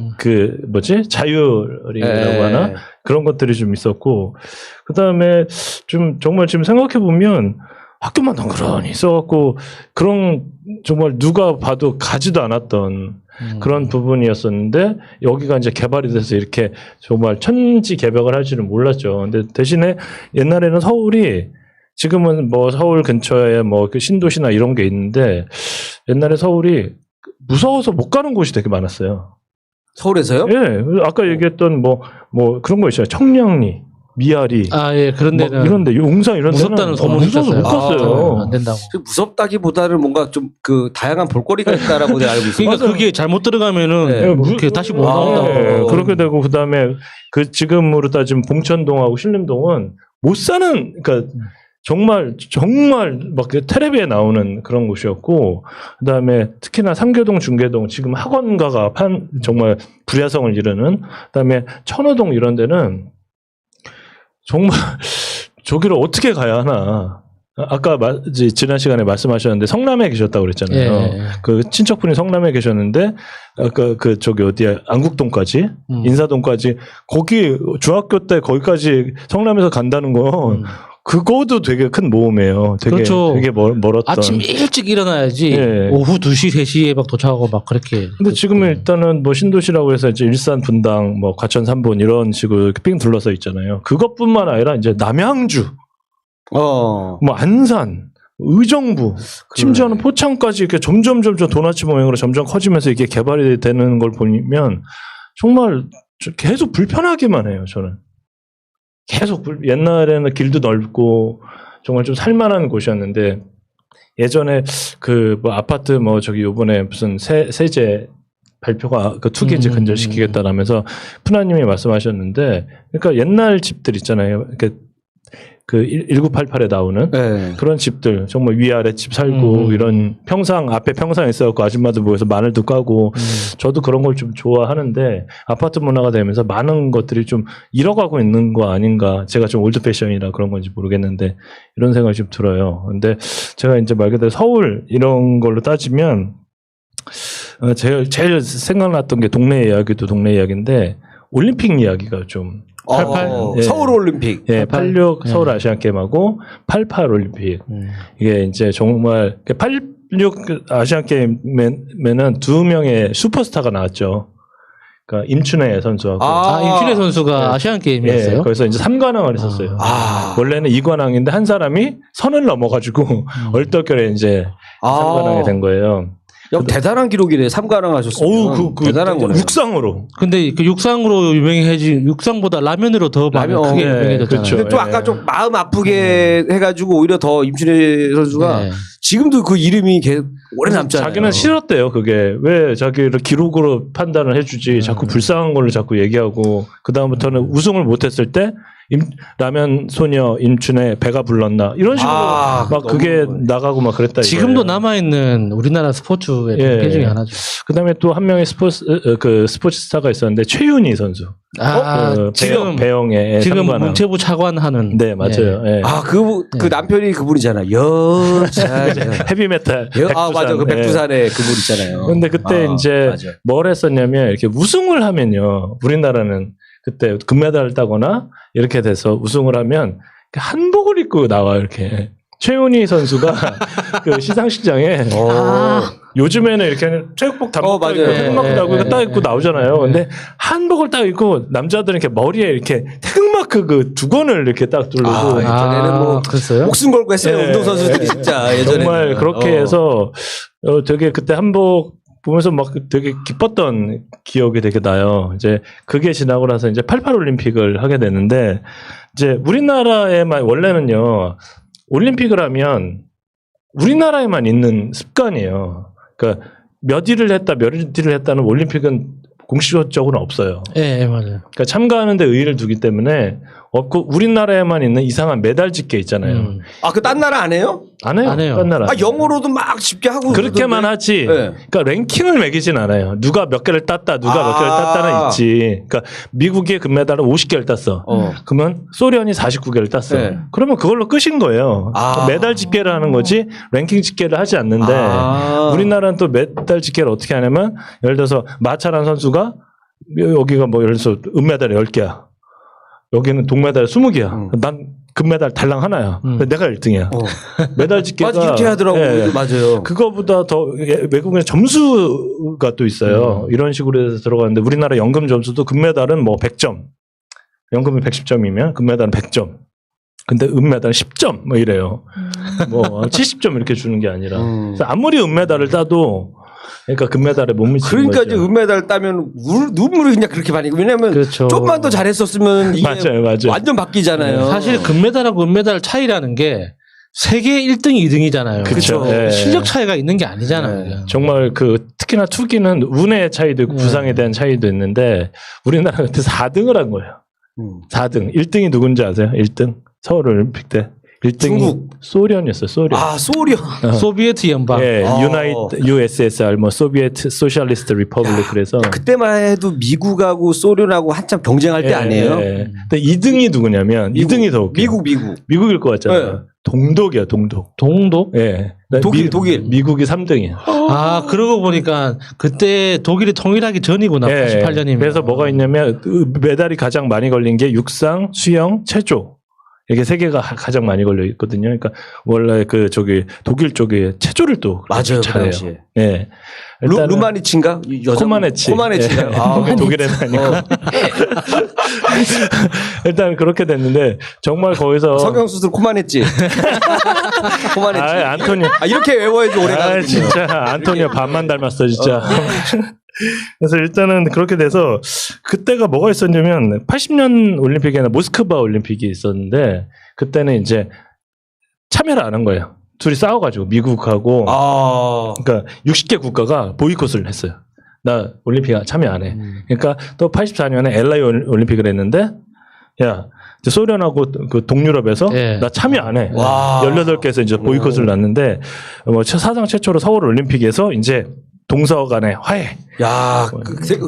뭐지 자율이라고 하나 그런 것들이 좀 있었고 그 다음에 좀 정말 지금 생각해 보면 학교만 덩그러니 있어갖고 그런 정말 누가 봐도 가지도 않았던 그런 부분이었었는데 여기가 이제 개발이 돼서 이렇게 정말 천지개벽을 할 줄은 몰랐죠. 근데 대신에 옛날에는 서울이 지금은 뭐 서울 근처에 뭐 그 신도시나 이런 게 있는데 옛날에 서울이 무서워서 못 가는 곳이 되게 많았어요. 서울에서요? 예. 아까 얘기했던 뭐 그런 거 있어요. 청량리, 미아리. 아, 예. 그런 데는. 이런데 용산 이런 데는 무섭다는 소문이 무서워서 있었어요. 못 갔어요. 안 된다고. 무섭다기보다는 뭔가 좀 그 다양한 볼거리가 있다라고 내가 알고 있어요. 그러니까 그게 잘못 들어가면은 그게 다시 못 나온다고. 예. 그렇게 되고 그다음에 그 지금으로 따지면 봉천동하고 신림동은 못 사는 그러니까 정말 막 텔레비에 나오는 그런 곳이었고 그다음에 특히나 삼교동 중계동 지금 학원가가 정말 불야성을 이루는 그다음에 천호동 이런 데는 정말 저기를 어떻게 가야 하나. 아까 지난 시간에 말씀하셨는데 성남에 계셨다고 그랬잖아요. 예. 그 친척분이 성남에 계셨는데 아까 저기 어디야 안국동까지 인사동까지 거기 중학교 때 거기까지 성남에서 간다는 건 그거도 되게 큰 모험이에요. 그렇죠. 되게 멀었던. 아침 일찍 일어나야지. 예. 오후 2시, 3시에 막 도착하고 막 그렇게. 근데 지금은 일단은 뭐 신도시라고 해서 이제 일산 분당, 뭐 과천 3본 이런 식으로 삥 둘러서 있잖아요. 그것뿐만 아니라 이제 남양주, 뭐 안산, 의정부, 심지어는 포창까지 이렇게 점점 도너츠 모양으로 점점 커지면서 이게 개발이 되는 걸 보면 정말 계속 불편하기만 해요. 저는. 계속 옛날에는 길도 넓고 정말 좀 살만한 곳이었는데 예전에 그 뭐 아파트 뭐 저기 요번에 무슨 세제 발표가 그 투기지 근절시키겠다라면서 푸나님이 말씀하셨는데 그러니까 옛날 집들 있잖아요. 그 1988에 나오는 그런 집들 정말 위아래 집 살고 이런 앞에 평상 있어갖고 아줌마들 모여서 마늘도 까고 저도 그런 걸 좀 좋아하는데 아파트 문화가 되면서 많은 것들이 좀 잃어가고 있는 거 아닌가 제가 좀 올드 패션이라 그런 건지 모르겠는데 이런 생각이 좀 들어요. 근데 제가 이제 말 그대로 서울 이런 걸로 따지면 제일 생각났던 게 동네 이야기도 동네 이야기인데 올림픽 이야기가 좀 88 예. 서울 올림픽. 예, 86 서울 아시안 게임하고 88 올림픽. 이게 이제 정말 86 아시안 게임에는 2명의 슈퍼스타가 나왔죠. 그러니까 임춘혜 선수하고 임춘혜 선수가 아시안 게임이었어요. 예, 그래서 이제 3관왕을 했었어요. 원래는 2관왕인데 한 사람이 선을 넘어가지고 얼떨결에 이제 3관왕이 된 거예요. 대단한 기록이네. 3관왕 하셨어요. 대단한 거네. 육상으로. 근데 그 육상으로 유명해진 육상보다 라면으로 더 크게 유명해졌잖아요. 그렇죠. 근데 또 아까 좀 마음 아프게 해가지고 오히려 더 임춘혜 선수가 지금도 그 이름이 계속 오래 남잖아요. 자기는 싫었대요. 그게 왜 자기를 기록으로 판단을 해주지 자꾸 불쌍한 걸로 자꾸 얘기하고 그 다음부터는 우승을 못했을 때 라면 소녀 임춘의 배가 불렀나 이런 식으로 막 그게 나가고 막 그랬다. 지금도 이거예요. 남아 있는 우리나라 스포츠의 대 중에 하나죠. 그다음에 또 한 명의 스포츠 스타가 있었는데 최윤희 선수. 지금 배영의 지금 상관왕. 문체부 차관하는. 네 맞아요. 예. 그 남편이 그분이잖아. 여자. 헤비메탈. 맞아. 그 백두산에 그분 있잖아요. 근데 그때 이제 맞아. 뭘 했었냐면 이렇게 우승을 하면요. 우리나라는 그때 금메달을 따거나 이렇게 돼서 우승을 하면 한복을 입고 나와 이렇게. 최윤희 선수가 그 시상식장에 요즘에는 이렇게 체육복 단복 맞아요. 입고 태극마크 딱 입고 나오잖아요. 근데 한복을 딱 입고 남자들은 이렇게 머리에 이렇게 태극마크 그 두건을 이렇게 딱 두르고 예전에는 뭐 그랬어요? 목숨 걸고 했어요. 예. 운동선수들이 진짜 예전에 정말 그렇게 해서 되게 그때 한복 보면서 막 되게 기뻤던 기억이 되게 나요. 이제 그게 지나고 나서 이제 88 올림픽을 하게 되는데 이제 우리나라에만 원래는요. 올림픽을 하면 우리나라에만 있는 습관이에요. 그러니까 몇 일을 했다는 올림픽은 공식적으로는 없어요. 예, 맞아요. 그러니까 참가하는데 의의를 두기 때문에 없고 우리나라에만 있는 이상한 메달 집계 있잖아요. 그 딴 나라 안 해요? 안 해요. 안 해요. 딴 나라. 영어로도 막 집계하고 그렇게만 그러던데. 하지. 네. 그러니까 랭킹을 매기진 않아요. 누가 몇 개를 땄다, 누가 몇 개를 땄다는 있지. 그러니까 미국이 금메달을 50개를 땄어. 그러면 소련이 49개를 땄어. 네. 그러면 그걸로 끝인 거예요. 메달 집계를 하는 거지 랭킹 집계를 하지 않는데 우리나라는 또 메달 집계를 어떻게 하냐면 예를 들어서 마차란 선수가 여기가 뭐 예를 들어서 은메달이 10개야. 여기는 동메달 20개야. 난 금메달 달랑 하나야. 내가 1등이야. 메달 집계가 맞아, 이렇게 하더라고요. 맞아요. 그거보다 더 외국에는 점수가 또 있어요. 이런 식으로 해서 들어가는데 우리나라 연금 점수도 금메달은 뭐 100점. 연금이 110점이면 금메달은 100점. 근데 은메달은 10점 뭐 이래요. 뭐 70점 이렇게 주는 게 아니라. 그래서 아무리 은메달을 따도 그러니까 금메달에 못 미치는 그러니까 거죠. 이제 은메달 따면 눈물이 그냥 그렇게 많이. 왜냐면 그렇죠. 좀만 더 잘했었으면 이게 맞아요. 완전 바뀌잖아요. 사실 금메달하고 은메달 차이라는 게 세계 1등, 2등이잖아요. 그렇죠. 예. 실력 차이가 있는 게 아니잖아요. 네. 정말 특히나 투기는 운의 차이도 있고 부상에 대한 차이도 있는데 우리나라가 그때 4등을 한 거예요. 4등. 1등이 누군지 아세요? 1등. 서울 올림픽 때. 1등이 중국. 소련이었어요. 소련. 소련. 소비에트 연방. 예, USSR 뭐 소비에트 소셜리스트 리퍼블릭 그래서 그때만 해도 미국하고 소련하고 한참 경쟁할 때 아니에요? 근데 2등이 누구냐면 2등이 더 웃겨요. 미국일 것 같잖아요. 네. 동독이야, 동독. 동독? 예. 독일. 미국이 3등이야. 그러고 보니까 그때 독일이 통일하기 전이구나. 88년이면. 그래서 뭐가 있냐면 메달이 가장 많이 걸린 게 육상, 수영, 체조. 이게 세 개가 가장 많이 걸려 있거든요. 그러니까 원래 독일 쪽에 체조를 또 맞아요. 잘해요. 예. 루마니치인가? 코마네치. 코마네치인가? 그게 독일에는 아니고. 일단 그렇게 됐는데 정말 거기서 성형수술 코마네치. 코마네치. 안토니. 이렇게 외워야지 오래 가거든요. 진짜 안토니오 반만 닮았어 진짜. 그래서 일단은 그렇게 돼서 그때가 뭐가 있었냐면 80년 올림픽에는 모스크바 올림픽이 있었는데 그때는 이제 참여를 안 한 거예요. 둘이 싸워가지고 미국하고 그러니까 60개 국가가 보이콧을 했어요. 나 올림픽 참여 안 해. 그러니까 또 84년에 LA 올림픽을 했는데 야 소련하고 그 동유럽에서 나 참여 안 해. 18개에서 이제 보이콧을 놨는데 뭐 사상 최초로 서울 올림픽에서 이제 동서 간의 화해.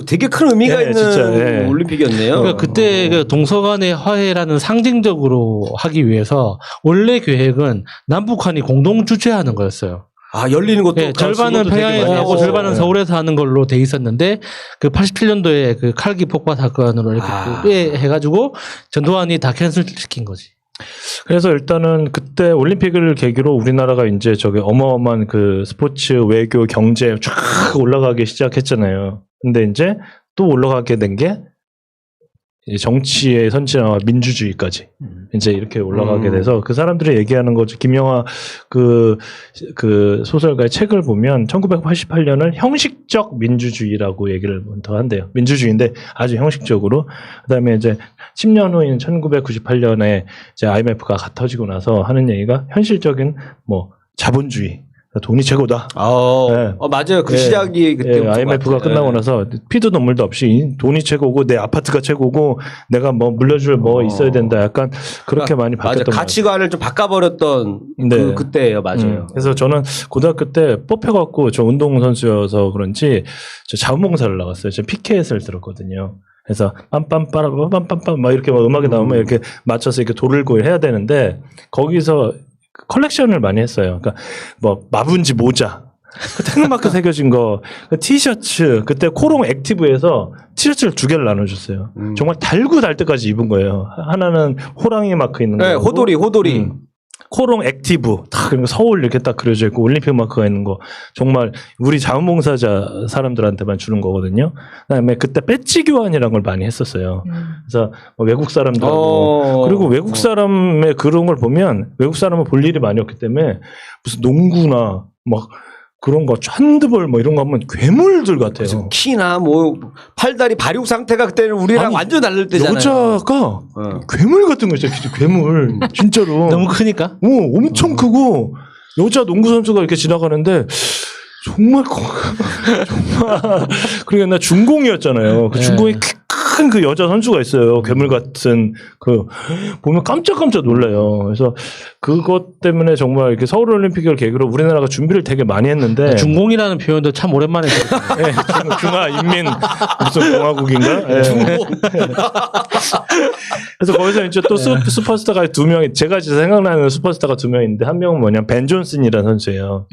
되게 큰 의미가 있는 진짜, 올림픽이었네요. 그러니까 그때 그 동서 간의 화해라는 상징적으로 하기 위해서 원래 계획은 남북한이 공동 주최하는 거였어요. 열리는 것도 절반은 평양에서 하고 절반은 서울에서 하는 걸로 돼 있었는데 그 87년도에 그 칼기 폭파 사건으로 이렇게 해가지고 전두환이 다 캔슬시킨 거지. 그래서 일단은 그때 올림픽을 계기로 우리나라가 이제 어마어마한 그 스포츠, 외교, 경제 쫙 올라가기 시작했잖아요. 근데 이제 또 올라가게 된 게 정치의 선진화와 민주주의까지 이제 이렇게 올라가게 돼서 그 사람들이 얘기하는 거죠. 김영하 그 소설가의 책을 보면 1988년을 형식적 민주주의라고 얘기를 더 한대요. 민주주의인데 아주 형식적으로. 그다음에 이제 10년 후인 1998년에 이제 IMF가 터지고 나서 하는 얘기가 현실적인 뭐 자본주의 돈이 최고다. 네. 맞아요. 그 예. 시작이 그때 IMF가 끝나고 나서 피도 눈물도 없이 돈이 최고고 내 아파트가 최고고 내가 뭐 물려줄 뭐 있어야 된다. 약간 그렇게 많이 맞아요. 바뀌었던 것 같아요. 가치관을 좀 바꿔버렸던 네. 그때예요. 맞아요. 그래서 저는 고등학교 때 뽑혀갖고 저 운동선수여서 그런지 저 자원봉사를 나갔어요. 저 피켓을 들었거든요. 그래서 빰빰빠라빰빰빰빰 막 이렇게 막 음악이 나오면 이렇게 맞춰서 이렇게 돌고 해야 되는데 거기서 컬렉션을 많이 했어요. 그러니까 뭐 마분지 모자, 그 태극마크 새겨진 거, 그 티셔츠 그때 코롱 액티브에서 티셔츠를 2개를 나눠줬어요. 정말 달고 달 때까지 입은 거예요. 하나는 호랑이 마크 있는 거, 네, 호돌이. 코롱 액티브 딱 그리고 서울 이렇게 딱 그려져 있고 올림픽 마크가 있는 거 정말 우리 자원봉사자 사람들한테만 주는 거거든요. 그다음에 그때 배지 교환이라는 걸 많이 했었어요. 그래서 뭐 외국 사람들하고 그리고 외국 사람의 그런 걸 보면 외국 사람은 볼 일이 많이 없기 때문에 무슨 농구나 막 그런 거 핸드볼 뭐 이런 거 하면 괴물들 같아요. 키나 뭐 팔다리 발육 상태가 그때는 우리랑 아니, 완전 다를 때잖아요. 여자가 괴물 같은 거 있어요. 괴물 진짜로 너무 크니까. 엄청 크고 여자 농구 선수가 이렇게 지나가는데 정말 그러니까 나 중공이었잖아요. 그 중공이 큰 그 여자 선수가 있어요. 괴물 같은 그 보면 깜짝깜짝 놀라요. 그래서 그것 때문에 정말 이렇게 서울 올림픽을 계기로 우리나라가 준비를 되게 많이 했는데 중공이라는 표현도 참 오랜만에 들었어요. 네, 중화 인민 무슨 공화국인가? 네. 그래서 거기서 이제 또 슈퍼스타가 2명이 제가 진짜 생각나는 슈퍼스타가 2명인데 한 명은 뭐냐면 벤 존슨이라는 선수예요.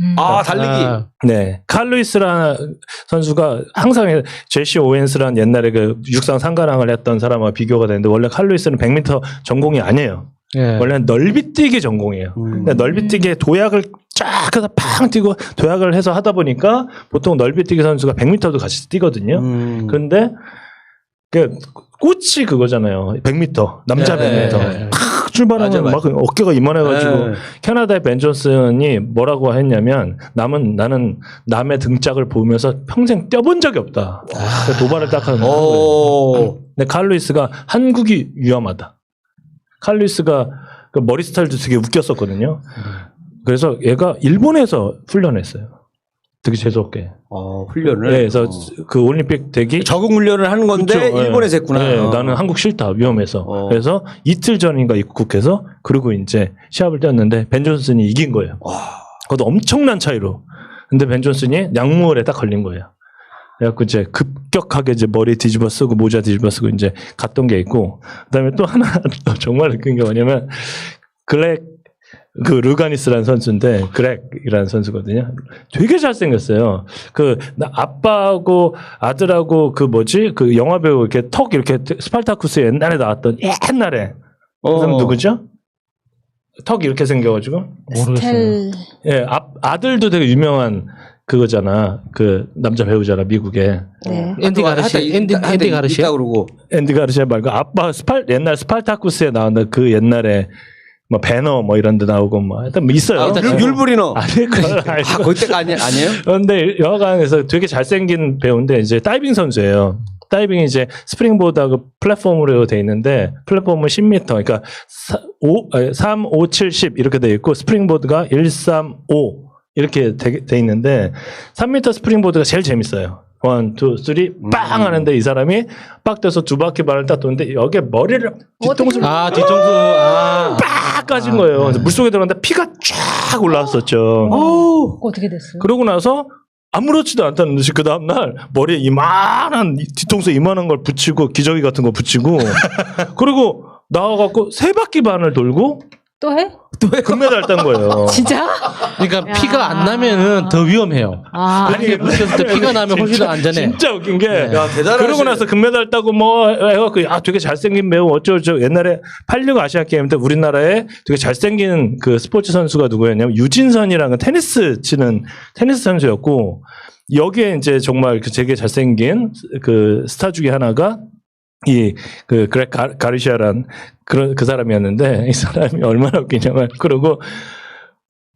달리기. 네, 칼 루이스라는 선수가 항상 제시 오웬스라는 옛날에 그 육상 상가랑을 했던 사람과 비교가 되는데 원래 칼 루이스는 100m 전공이 아니에요. 예. 원래는 넓이뛰기 전공이에요. 근데 넓이뛰기에 도약을 쫙 해서 팡 뛰고 도약을 해서 하다 보니까 보통 넓이뛰기 선수가 100m도 같이 뛰거든요. 그런데 그 꽃이 그거잖아요. 100m 남자 100m 탁 출발하면 막 어깨가 이만해가지고 캐나다의 벤 존슨이 뭐라고 했냐면 나는 남의 등짝을 보면서 평생 뛰어본 적이 없다. 그래서 도발을 딱 하는 거예요. 근데 칼 루이스가 한국이 위험하다. 칼 루이스가 그 머리 스타일도 되게 웃겼었거든요. 그래서 얘가 일본에서 훈련했어요. 되게 재수없게. 훈련을. 네, 그래서 그 올림픽 대기 적응 훈련을 하는 건데 그렇죠. 일본에서 했구나. 네, 나는 한국 싫다 위험해서. 그래서 이틀 전인가 입국해서 그리고 이제 시합을 뛰었는데 벤 존슨이 이긴 거예요. 그것도 엄청난 차이로. 근데 벤 존슨이 약물에 딱 걸린 거예요. 그래갖고 이제 급격하게 이제 머리 뒤집어 쓰고 모자 뒤집어 쓰고 이제 갔던 게 있고, 그다음에 또 하나 정말 웃긴 게 뭐냐면 글렉 그 르가니스라는 선수인데 그렉이라는 선수거든요. 되게 잘생겼어요. 그 아빠하고 아들하고 그 뭐지 그 영화 배우 이렇게 턱 이렇게 스파르타쿠스 옛날에 나왔던 옛날에 그 사람 누구죠? 턱 이렇게 생겨가지고 스텔. 예 아들도 되게 유명한 그거잖아. 그 남자 배우잖아 미국에. 네. 앤디 가르시아. 앤디 가르시아. 그러고 앤디 가르시아 말고 아빠 옛날 스파르타쿠스에 나왔던 그 옛날에 뭐 배너 뭐 이런 데 나오고 뭐 하여튼 뭐 있어요. 율브리너. 거기 때가 아니에요? 그런데 여하간에서 되게 잘생긴 배우인데 이제 다이빙 선수예요. 다이빙이 이제 스프링보드하고 플랫폼으로 돼 있는데 플랫폼은 10m 그러니까 3, 5, 7, 10 이렇게 돼 있고 스프링보드가 1, 3, 5 이렇게 돼 있는데 3m 스프링보드가 제일 재밌어요. 1, 2, 3, 빵 하는데 이 사람이 빡 떠서 2바퀴 반을 딱 도는데 여기에 머리를 뒤통수 뒤통수 빡 까진 거예요. 그래서 물속에 들어갔는데 피가 쫙 올라왔었죠. 어떻게 됐어요? 그러고 나서 아무렇지도 않다는 듯이 그 다음날 머리에 이만한 뒤통수 이만한 걸 붙이고 기저귀 같은 거 붙이고 그리고 나와갖고 3바퀴 반을 돌고 또 해? 금메달 딴 거예요. 진짜? 그러니까 피가 안 나면은 더 위험해요. 아니 붙였을 때 피가 나면 훨씬 더 안전해. 진짜 웃긴 게 야, 대단하시네. 그러고 나서 금메달 따고 뭐 해갖고 되게 잘생긴 배우 어쩌고저쩌고 옛날에 86 아시아 게임 때 우리나라에 되게 잘생긴 그 스포츠 선수가 누구였냐면 유진선이라는 테니스 치는 테니스 선수였고 여기에 이제 정말 그 되게 잘생긴 그 스타 중에 하나가 그 그렉 가르시아란 그 사람이었는데 이 사람이 얼마나 웃기냐면 그러고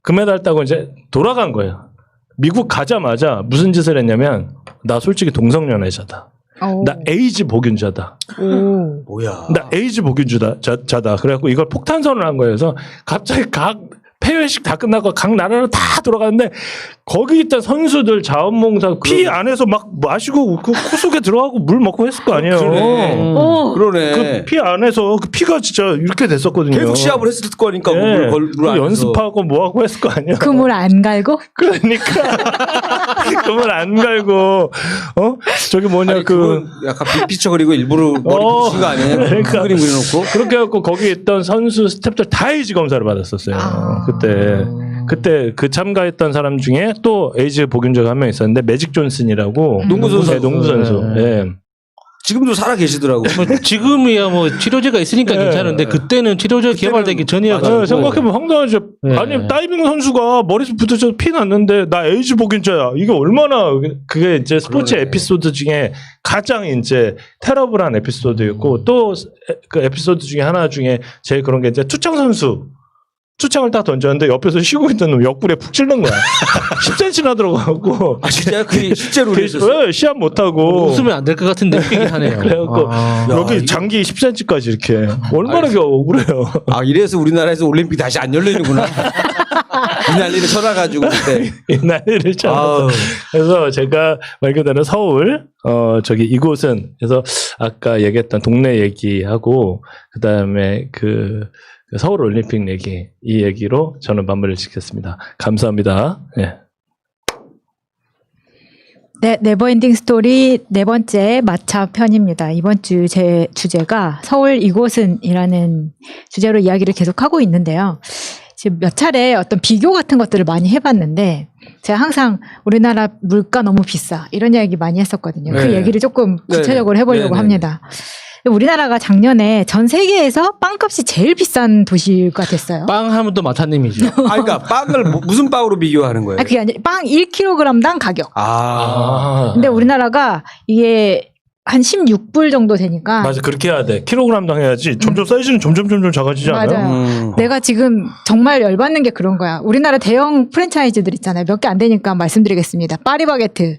금메달 따고 이제 돌아간 거예요. 미국 가자마자 무슨 짓을 했냐면 나 솔직히 동성연애자다. 나 에이즈 복균자다. 뭐야? 나 에이즈 복균자다. 그래갖고 이걸 폭탄선을 한 거예요. 그래서 갑자기 각 해외식 다 끝나고 각 나라로 다 돌아가는데 거기 있던 선수들 자원봉사 피 안에서 막 마시고 그 코 속에 들어가고 물 먹고 했을 거 아니에요. 그러네. 그 피 안에서 그 피가 진짜 이렇게 됐었거든요. 계속 시합을 했을 거니까 네. 물 그 안에서. 연습하고 뭐하고 했을 거 아니에요. 그 물 안 갈고? 그러니까 그걸 안 갈고 저기 뭐냐 아니, 그 그건 약간 빗비쳐그리고 일부러 머리 붙인 거 아니에요? 그러니까. 큰 그림 그려놓고. 그렇게 해갖고 거기 있던 선수 스태프들 다 에이즈 검사를 받았었어요. 그때 그 참가했던 사람 중에 또 에이즈 복균자가 한 명 있었는데 매직 존슨이라고 농구 선수. 네, 농구 선수. 네. 지금도 살아 계시더라고. 뭐 지금이야 뭐 치료제가 있으니까 네. 괜찮은데 그때는 치료제 개발되기 전이어가지고. 맞아요. 생각해보면 황당하죠. 네. 아니 다이빙 선수가 머리부터 피 났는데 나 에이즈 복균자야. 이게 얼마나 그게 이제 스포츠 그러네. 에피소드 중에 가장 이제 테러블한 에피소드였고 또 그 에피소드 중에 하나 중에 제일 그런 게 이제 투창 선수. 투창을 딱 던졌는데 옆에서 쉬고 있던 놈 옆구리에 푹 찔른 거야. 10cm나 들어가고. 아 진짜 그게 실제로 그랬었어. 왜 시합 못하고. 웃으면 안 될 것 같은데 웃기긴 하네요. 그래갖고 여기 이게- 장기 10cm까지 이렇게. 얼마나 억울해요. 아 이래서 우리나라에서 올림픽 다시 안 열리는구나. 이 난리를 쳐놔가지고 그때. 이 난리를 참. 아우. 그래서 제가 말 그대로 서울 저기 이곳은 그래서 아까 얘기했던 동네 얘기하고 그다음에 그 서울 올림픽 얘기 이 얘기로 저는 마무리를 짓겠습니다. 감사합니다. 네. 네, 네버엔딩 스토리 네 번째 마차 편입니다. 이번 주 제 주제가 서울 이곳은이라는 주제로 이야기를 계속하고 있는데요. 지금 몇 차례 어떤 비교 같은 것들을 많이 해봤는데 제가 항상 우리나라 물가 너무 비싸 이런 이야기 많이 했었거든요. 그 네. 얘기를 조금 구체적으로 해보려고 네네. 합니다. 우리나라가 작년에 전 세계에서 빵값이 제일 비싼 도시가 됐어요. 빵 하면 또 마차님이죠. 아 그러니까 빵을 무슨 빵으로 비교하는 거예요? 아니, 그게 아니라 빵 1kg당 가격. 아. 근데 우리나라가 이게 한 16불 정도 되니까 맞아 그렇게 해야 돼. 킬로그램당 해야지. 점점 사이즈는 점점 작아지지 않아요? 맞아요. 내가 지금 정말 열받는 게 그런 거야. 우리나라 대형 프랜차이즈들 있잖아요. 몇 개 안 되니까 말씀드리겠습니다. 파리바게트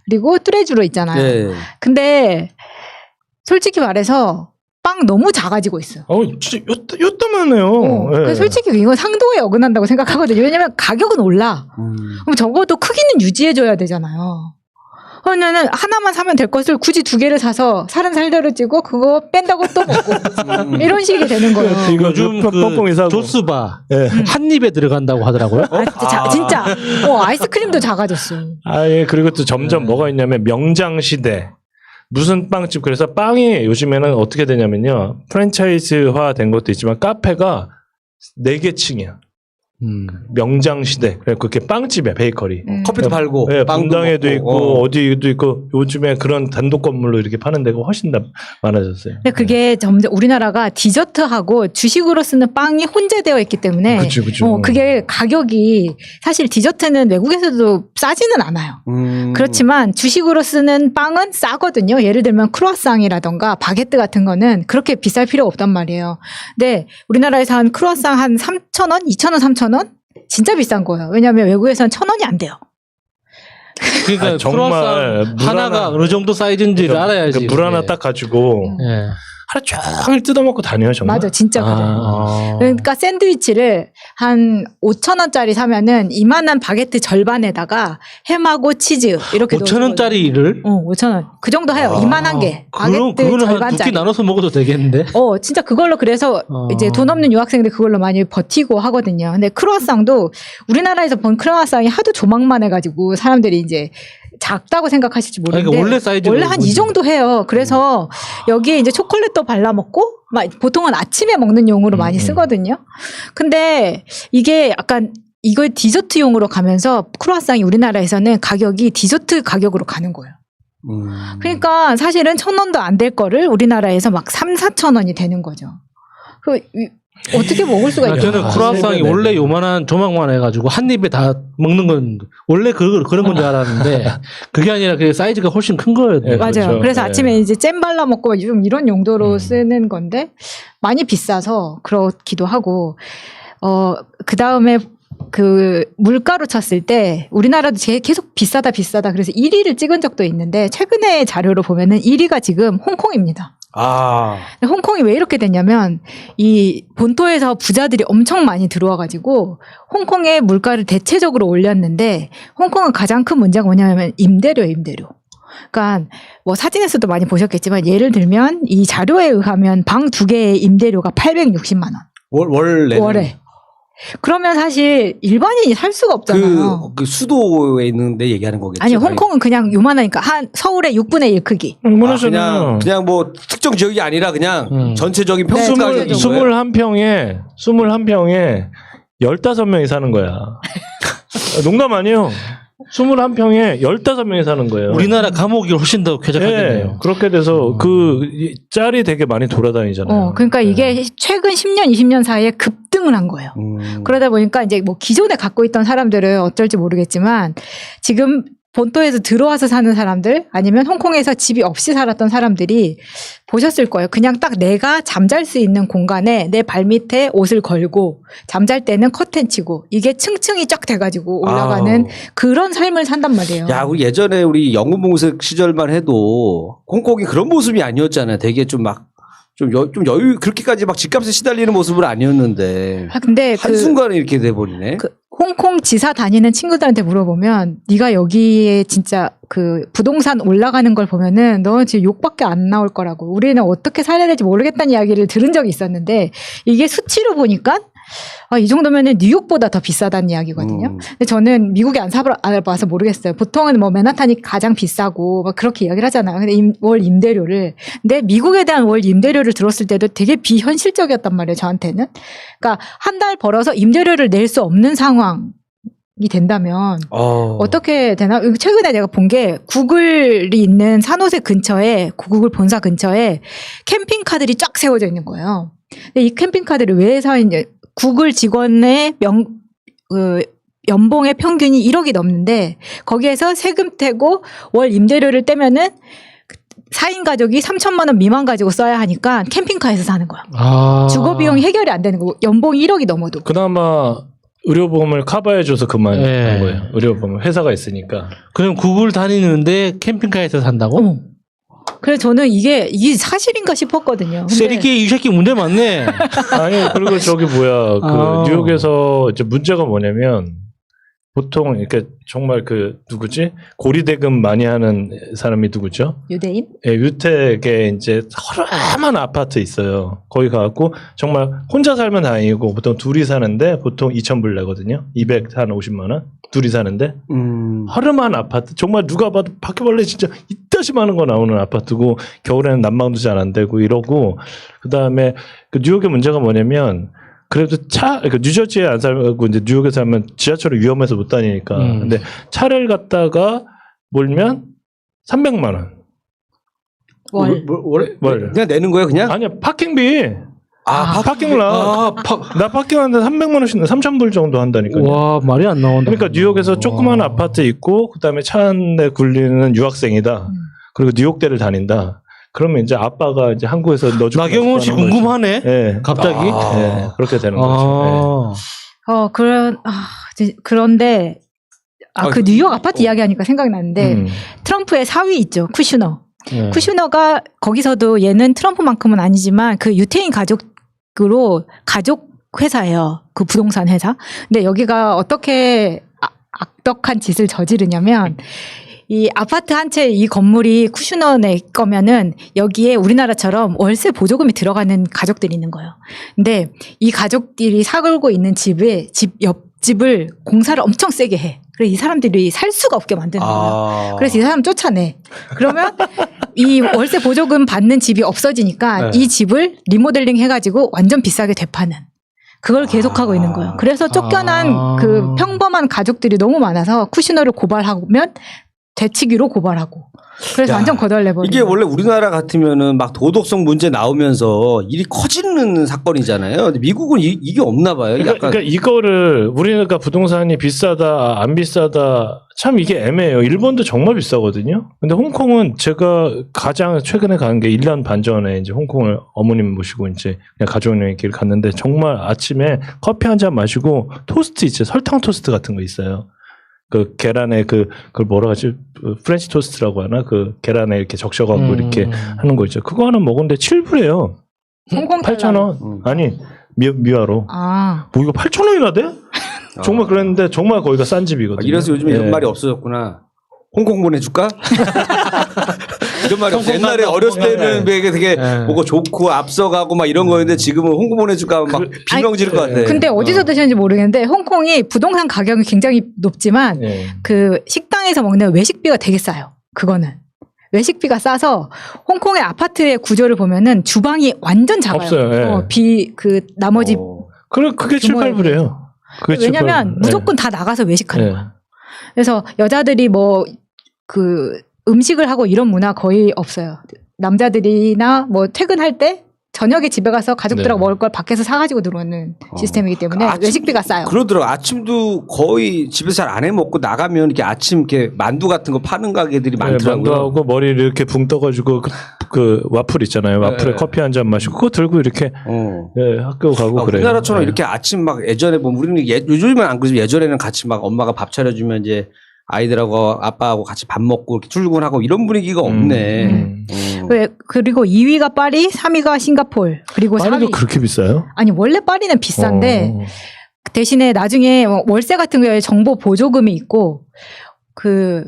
그리고 뚜레쥬로 있잖아요. 네. 근데 솔직히 말해서 빵 너무 작아지고 있어요. 진짜 요따만해요. 예. 그래서 솔직히 이건 상도에 어긋난다고 생각하거든요. 왜냐면 가격은 올라. 그럼 적어도 크기는 유지해줘야 되잖아요. 그러면은 하나만 사면 될 것을 굳이 두 개를 사서 살은 살대로 찌고 그거 뺀다고 또 먹고 이런 식이 되는 거예요. 이거 요즘 뻥뻥이 사고. 조스바 예. 한 입에 들어간다고 하더라고요. 아, 진짜 아이스크림도 작아졌어요. 예. 그리고 또 점점 뭐가 있냐면 명장 시대. 무슨 빵집 그래서 빵이 요즘에는 어떻게 되냐면요. 프랜차이즈화 된 것도 있지만 카페가 4개 층이야. 명장 시대. 그래 그렇게 빵집이야 베이커리. 커피도 팔고. 네, 빵도 분당에도 먹고. 있고 어디도 있고 요즘에 그런 단독 건물로 이렇게 파는 데가 훨씬 더 많아졌어요. 근데 그게 점점 우리나라가 디저트하고 주식으로 쓰는 빵이 혼재되어 있기 때문에 그쵸. 그게 가격이 사실 디저트는 외국에서도 싸지는 않아요. 그렇지만 주식으로 쓰는 빵은 싸거든요. 예를 들면 크루아상이라던가 바게트 같은 거는 그렇게 비쌀 필요가 없단 말이에요. 근데 우리나라에서 한 크루아상 한 3,000원, 2,000원, 3,000원? 진짜 비싼 거예요. 왜냐하면 외국에서는 1,000원이 안 돼요. 그러니까 정말 크로아상 물 하나가 하나- 어느 정도 사이즈인지를 알아야지. 물 하나 딱 가지고 예. 하루 종일 뜯어먹고 다녀요 정말. 맞아, 진짜 그래. 아. 그러니까 샌드위치를 한 5,000원짜리 사면은 이만한 바게트 절반에다가 햄하고 치즈 이렇게 5,000원짜리를 5,000원. 그 정도 해요. 이만한 게. 그거는 바게트 한 두 끼 절반짜리. 나눠서 먹어도 되겠는데. 진짜 그걸로 그래서 어. 이제 돈 없는 유학생들 그걸로 많이 버티고 하거든요. 근데 크루아상도 우리나라에서 본 크루아상이 하도 조망만 해가지고 사람들이 이제 작다고 생각하실지 모르는데 그러니까 원래 사이즈로 원래 한 이 보지. 정도 해요. 그래서 여기에 이제 초콜릿도 발라 먹고 막 보통은 아침에 먹는 용으로 많이 쓰거든요. 근데 이게 약간 이걸 디저트용으로 가면서 크루아상이 우리나라에서는 가격이 디저트 가격으로 가는 거예요. 그러니까 사실은 1,000원도 안 될 거를 우리나라에서 막 3,000~4,000원이 되는 거죠. 어떻게 먹을 수가 있죠? 저는 크루아상이 원래 요만한 조망만 해가지고 한 입에 다 먹는 건 원래 그런 건 줄 알았는데 그게 아니라 그 사이즈가 훨씬 큰 거예요. 네, 맞아요. 그렇죠. 그래서 네. 아침에 이제 잼 발라 먹고 좀 이런 용도로 쓰는 건데 많이 비싸서 그렇기도 하고 그 다음에 그 물가로 쳤을 때 우리나라도 계속 비싸다 그래서 1위를 찍은 적도 있는데 최근에 자료로 보면은 1위가 지금 홍콩입니다. 근데 홍콩이 왜 이렇게 됐냐면 이 본토에서 부자들이 엄청 많이 들어와가지고 홍콩의 물가를 대체적으로 올렸는데 홍콩은 가장 큰 문제가 뭐냐면 임대료예요, 임대료. 그러니까 뭐 사진에서도 많이 보셨겠지만 예를 들면 이 자료에 의하면 방 2개의 임대료가 860만 원. 월에. 그러면 사실 일반인이 살 수가 없잖아요. 그 수도에 있는데 얘기하는 거겠죠. 아니 홍콩은 그냥 요만하니까 한 서울의 6분의 1 크기. 그냥 뭐 특정 지역이 아니라 그냥 전체적인 평수가 네, 21평에 15명이 사는 거야. 농담 아니에요. 21평에 15명이 사는 거예요. 우리나라 감옥이 훨씬 더 쾌적하겠네요. 네, 그렇게 돼서 그 짤이 되게 많이 돌아다니잖아요. 그러니까 이게 최근 10년, 20년 사이에 급등을 한 거예요. 그러다 보니까 이제 뭐 기존에 갖고 있던 사람들은 어쩔지 모르겠지만 지금 본토에서 들어와서 사는 사람들 아니면 홍콩에서 집이 없이 살았던 사람들이 보셨을 거예요. 그냥 딱 내가 잠잘 수 있는 공간에 내 발밑에 옷을 걸고 잠잘 때는 커튼 치고 이게 층층이 쫙 돼가지고 올라가는 그런 삶을 산단 말이에요. 야, 우리 예전에 우리 영구봉색 시절만 해도 홍콩이 그런 모습이 아니었잖아요. 되게 좀 막 좀 여유 그렇게까지 막 집값에 시달리는 모습은 아니었는데. 근데 한순간에 이렇게 돼버리네. 홍콩 지사 다니는 친구들한테 물어보면 네가 여기에 진짜 그 부동산 올라가는 걸 보면은 너 지금 욕밖에 안 나올 거라고. 우리는 어떻게 살아야 될지 모르겠다는 이야기를 들은 적이 있었는데 이게 수치로 보니까 이 정도면은 뉴욕보다 더 비싸다는 이야기거든요. 근데 저는 미국에 안 살아봐서 모르겠어요. 보통은 뭐 맨하탄이 가장 비싸고 막 그렇게 이야기를 하잖아요. 근데 월 임대료를. 근데 미국에 대한 월 임대료를 들었을 때도 되게 비현실적이었단 말이에요. 저한테는. 그러니까 한 달 벌어서 임대료를 낼 수 없는 상황이 된다면 어떻게 되나? 최근에 내가 본 게 구글이 있는 산호세 근처에 구글 본사 근처에 캠핑카들이 쫙 세워져 있는 거예요. 근데 이 캠핑카들을 왜 사는지 구글 직원의 연봉의 평균이 1억이 넘는데 거기에서 세금 떼고 월 임대료를 떼면은 4인 가족이 3천만 원 미만 가지고 써야 하니까 캠핑카에서 사는 거야. 주거 비용이 해결이 안 되는 거고 연봉이 1억이 넘어도. 그나마 의료보험을 커버해줘서 그만한 거예요. 의료보험 회사가 있으니까. 그럼 구글 다니는데 캠핑카에서 산다고? 그래서 저는 이게 사실인가 싶었거든요. 세리끼 이 새끼 문제 많네. 아니 그리고 저기 뭐야 그 뉴욕에서 이제 문제가 뭐냐면 보통 이렇게 정말 그 누구지 고리대금 많이 하는 사람이 누구죠? 유대인? 예, 유택에 이제 허름한 아파트 있어요. 거기 가갖고 정말 혼자 살면 다행이고 보통 둘이 사는데 보통 2,000불 내거든요. 250만 원 둘이 사는데 허름한 아파트 정말 누가 봐도 바퀴벌레 진짜 이따시 많은 거 나오는 아파트고 겨울에는 난방도 잘 안 되고 이러고 그 다음에 그 뉴욕의 문제가 뭐냐면. 그래도 그러니까 뉴저지에 안 살고 이제 뉴욕에 살면 지하철이 위험해서 못 다니니까. 근데 차를 갖다가 몰면 300만 원. 월. 그냥 내는 거예요, 그냥? 아니야, 파킹비. 파킹라. 나 파킹하는데 300만 원씩 3,000불 정도 한다니까요. 와, 말이 안 나온다. 그러니까 뉴욕에서 조그만 아파트 있고 그다음에 차 한 대 굴리는 유학생이다. 그리고 뉴욕대를 다닌다. 그러면 이제 아빠가 이제 한국에서 넣어주고 나경원 씨 궁금하네. 네. 갑자기. 네. 그렇게 되는 거죠. 그런데 그 뉴욕 아파트 이야기하니까 생각나는데 트럼프의 사위 있죠. 쿠슈너. 쿠슈너가 거기서도 얘는 트럼프만큼은 아니지만 그 유태인 가족 회사예요. 그 부동산 회사. 근데 여기가 어떻게 악덕한 짓을 저지르냐면 이 아파트 한 채 이 건물이 쿠슈너네 거면은 여기에 우리나라처럼 월세 보조금이 들어가는 가족들이 있는 거예요. 근데 이 가족들이 살고 있는 집 옆집을 공사를 엄청 세게 해. 그래서 이 사람들이 살 수가 없게 만드는 거예요. 그래서 이 사람 쫓아내. 그러면 이 월세 보조금 받는 집이 없어지니까 이 집을 리모델링 해가지고 완전 비싸게 되파는. 그걸 계속하고 있는 거예요. 그래서 쫓겨난 그 평범한 가족들이 너무 많아서 쿠슈너를 고발하면 대치기로 고발하고. 그래서 완전 거덜내버리고. 이게 원래 우리나라 같으면은 막 도덕성 문제 나오면서 일이 커지는 사건이잖아요. 근데 미국은 이게 없나 봐요. 약간. 그러니까 이거를 우리가 부동산이 비싸다, 안 비싸다, 참 이게 애매해요. 일본도 정말 비싸거든요. 근데 홍콩은 제가 가장 최근에 간 게 1년 반 전에 이제 홍콩을 어머님 모시고 이제 그냥 가족여행길 갔는데 정말 아침에 커피 한 잔 마시고 토스트 있죠. 설탕 토스트 같은 거 있어요. 그 계란에 그걸 뭐라 하지? 프렌치 토스트라고 하나? 그 계란에 이렇게 적셔갖고 이렇게 하는 거 있죠. 그거 하나 먹었는데 7불이에요. 홍콩 8,000원. 아니, 미화로. 아. 뭐 이거 8,000원이나 돼? 정말 그랬는데 정말 거기가 싼 집이거든요. 이래서 요즘에 이런 예. 말이 없어졌구나. 홍콩 보내줄까? 이런 말이 없어. 옛날에 어렸을 때는 되게 뭐가 좋고 앞서가고 막 이런 거였는데 지금은 홍콩 보내줄까 막 비명 지를 것 같아. 근데 어디서 드셨는지 모르겠는데 홍콩이 부동산 가격이 굉장히 높지만 예. 그 식당에서 먹는 외식비가 되게 싸요. 그거는. 외식비가 싸서 홍콩의 아파트의 구조를 보면은 주방이 완전 작아요. 없어요. 예. 나머지 그게 7, 규모에 8불이에요. 왜냐면 무조건 다 나가서 외식하는 거야. 그래서 여자들이 뭐 그 음식을 하고 이런 문화 거의 없어요. 남자들이나 뭐 퇴근할 때 저녁에 집에 가서 가족들하고 네. 먹을 걸 밖에서 사가지고 들어오는 시스템이기 때문에 외식비가 싸요. 그러더라고. 아침도 거의 집에서 잘 안 해 먹고 나가면 이렇게 아침 이렇게 만두 같은 거 파는 가게들이 많더라고요. 만두하고 머리를 이렇게 붕 떠가지고 그 와플 있잖아요. 와플에 커피 한 잔 마시고 그거 들고 이렇게 예, 학교 가고 그래요. 우리나라처럼 예. 이렇게 아침 막 예전에 보면 우리는 요즘은 안 그러지만 예전에는 같이 막 엄마가 밥 차려주면 이제 아이들하고 아빠하고 같이 밥 먹고 이렇게 출근하고 이런 분위기가 없네. 그리고 2위가 파리, 3위가 싱가포르, 그리고 파리도 4위. 그렇게 비싸요? 아니 원래 파리는 비싼데 대신에 나중에 월세 같은 경우에 정보 보조금이 있고 그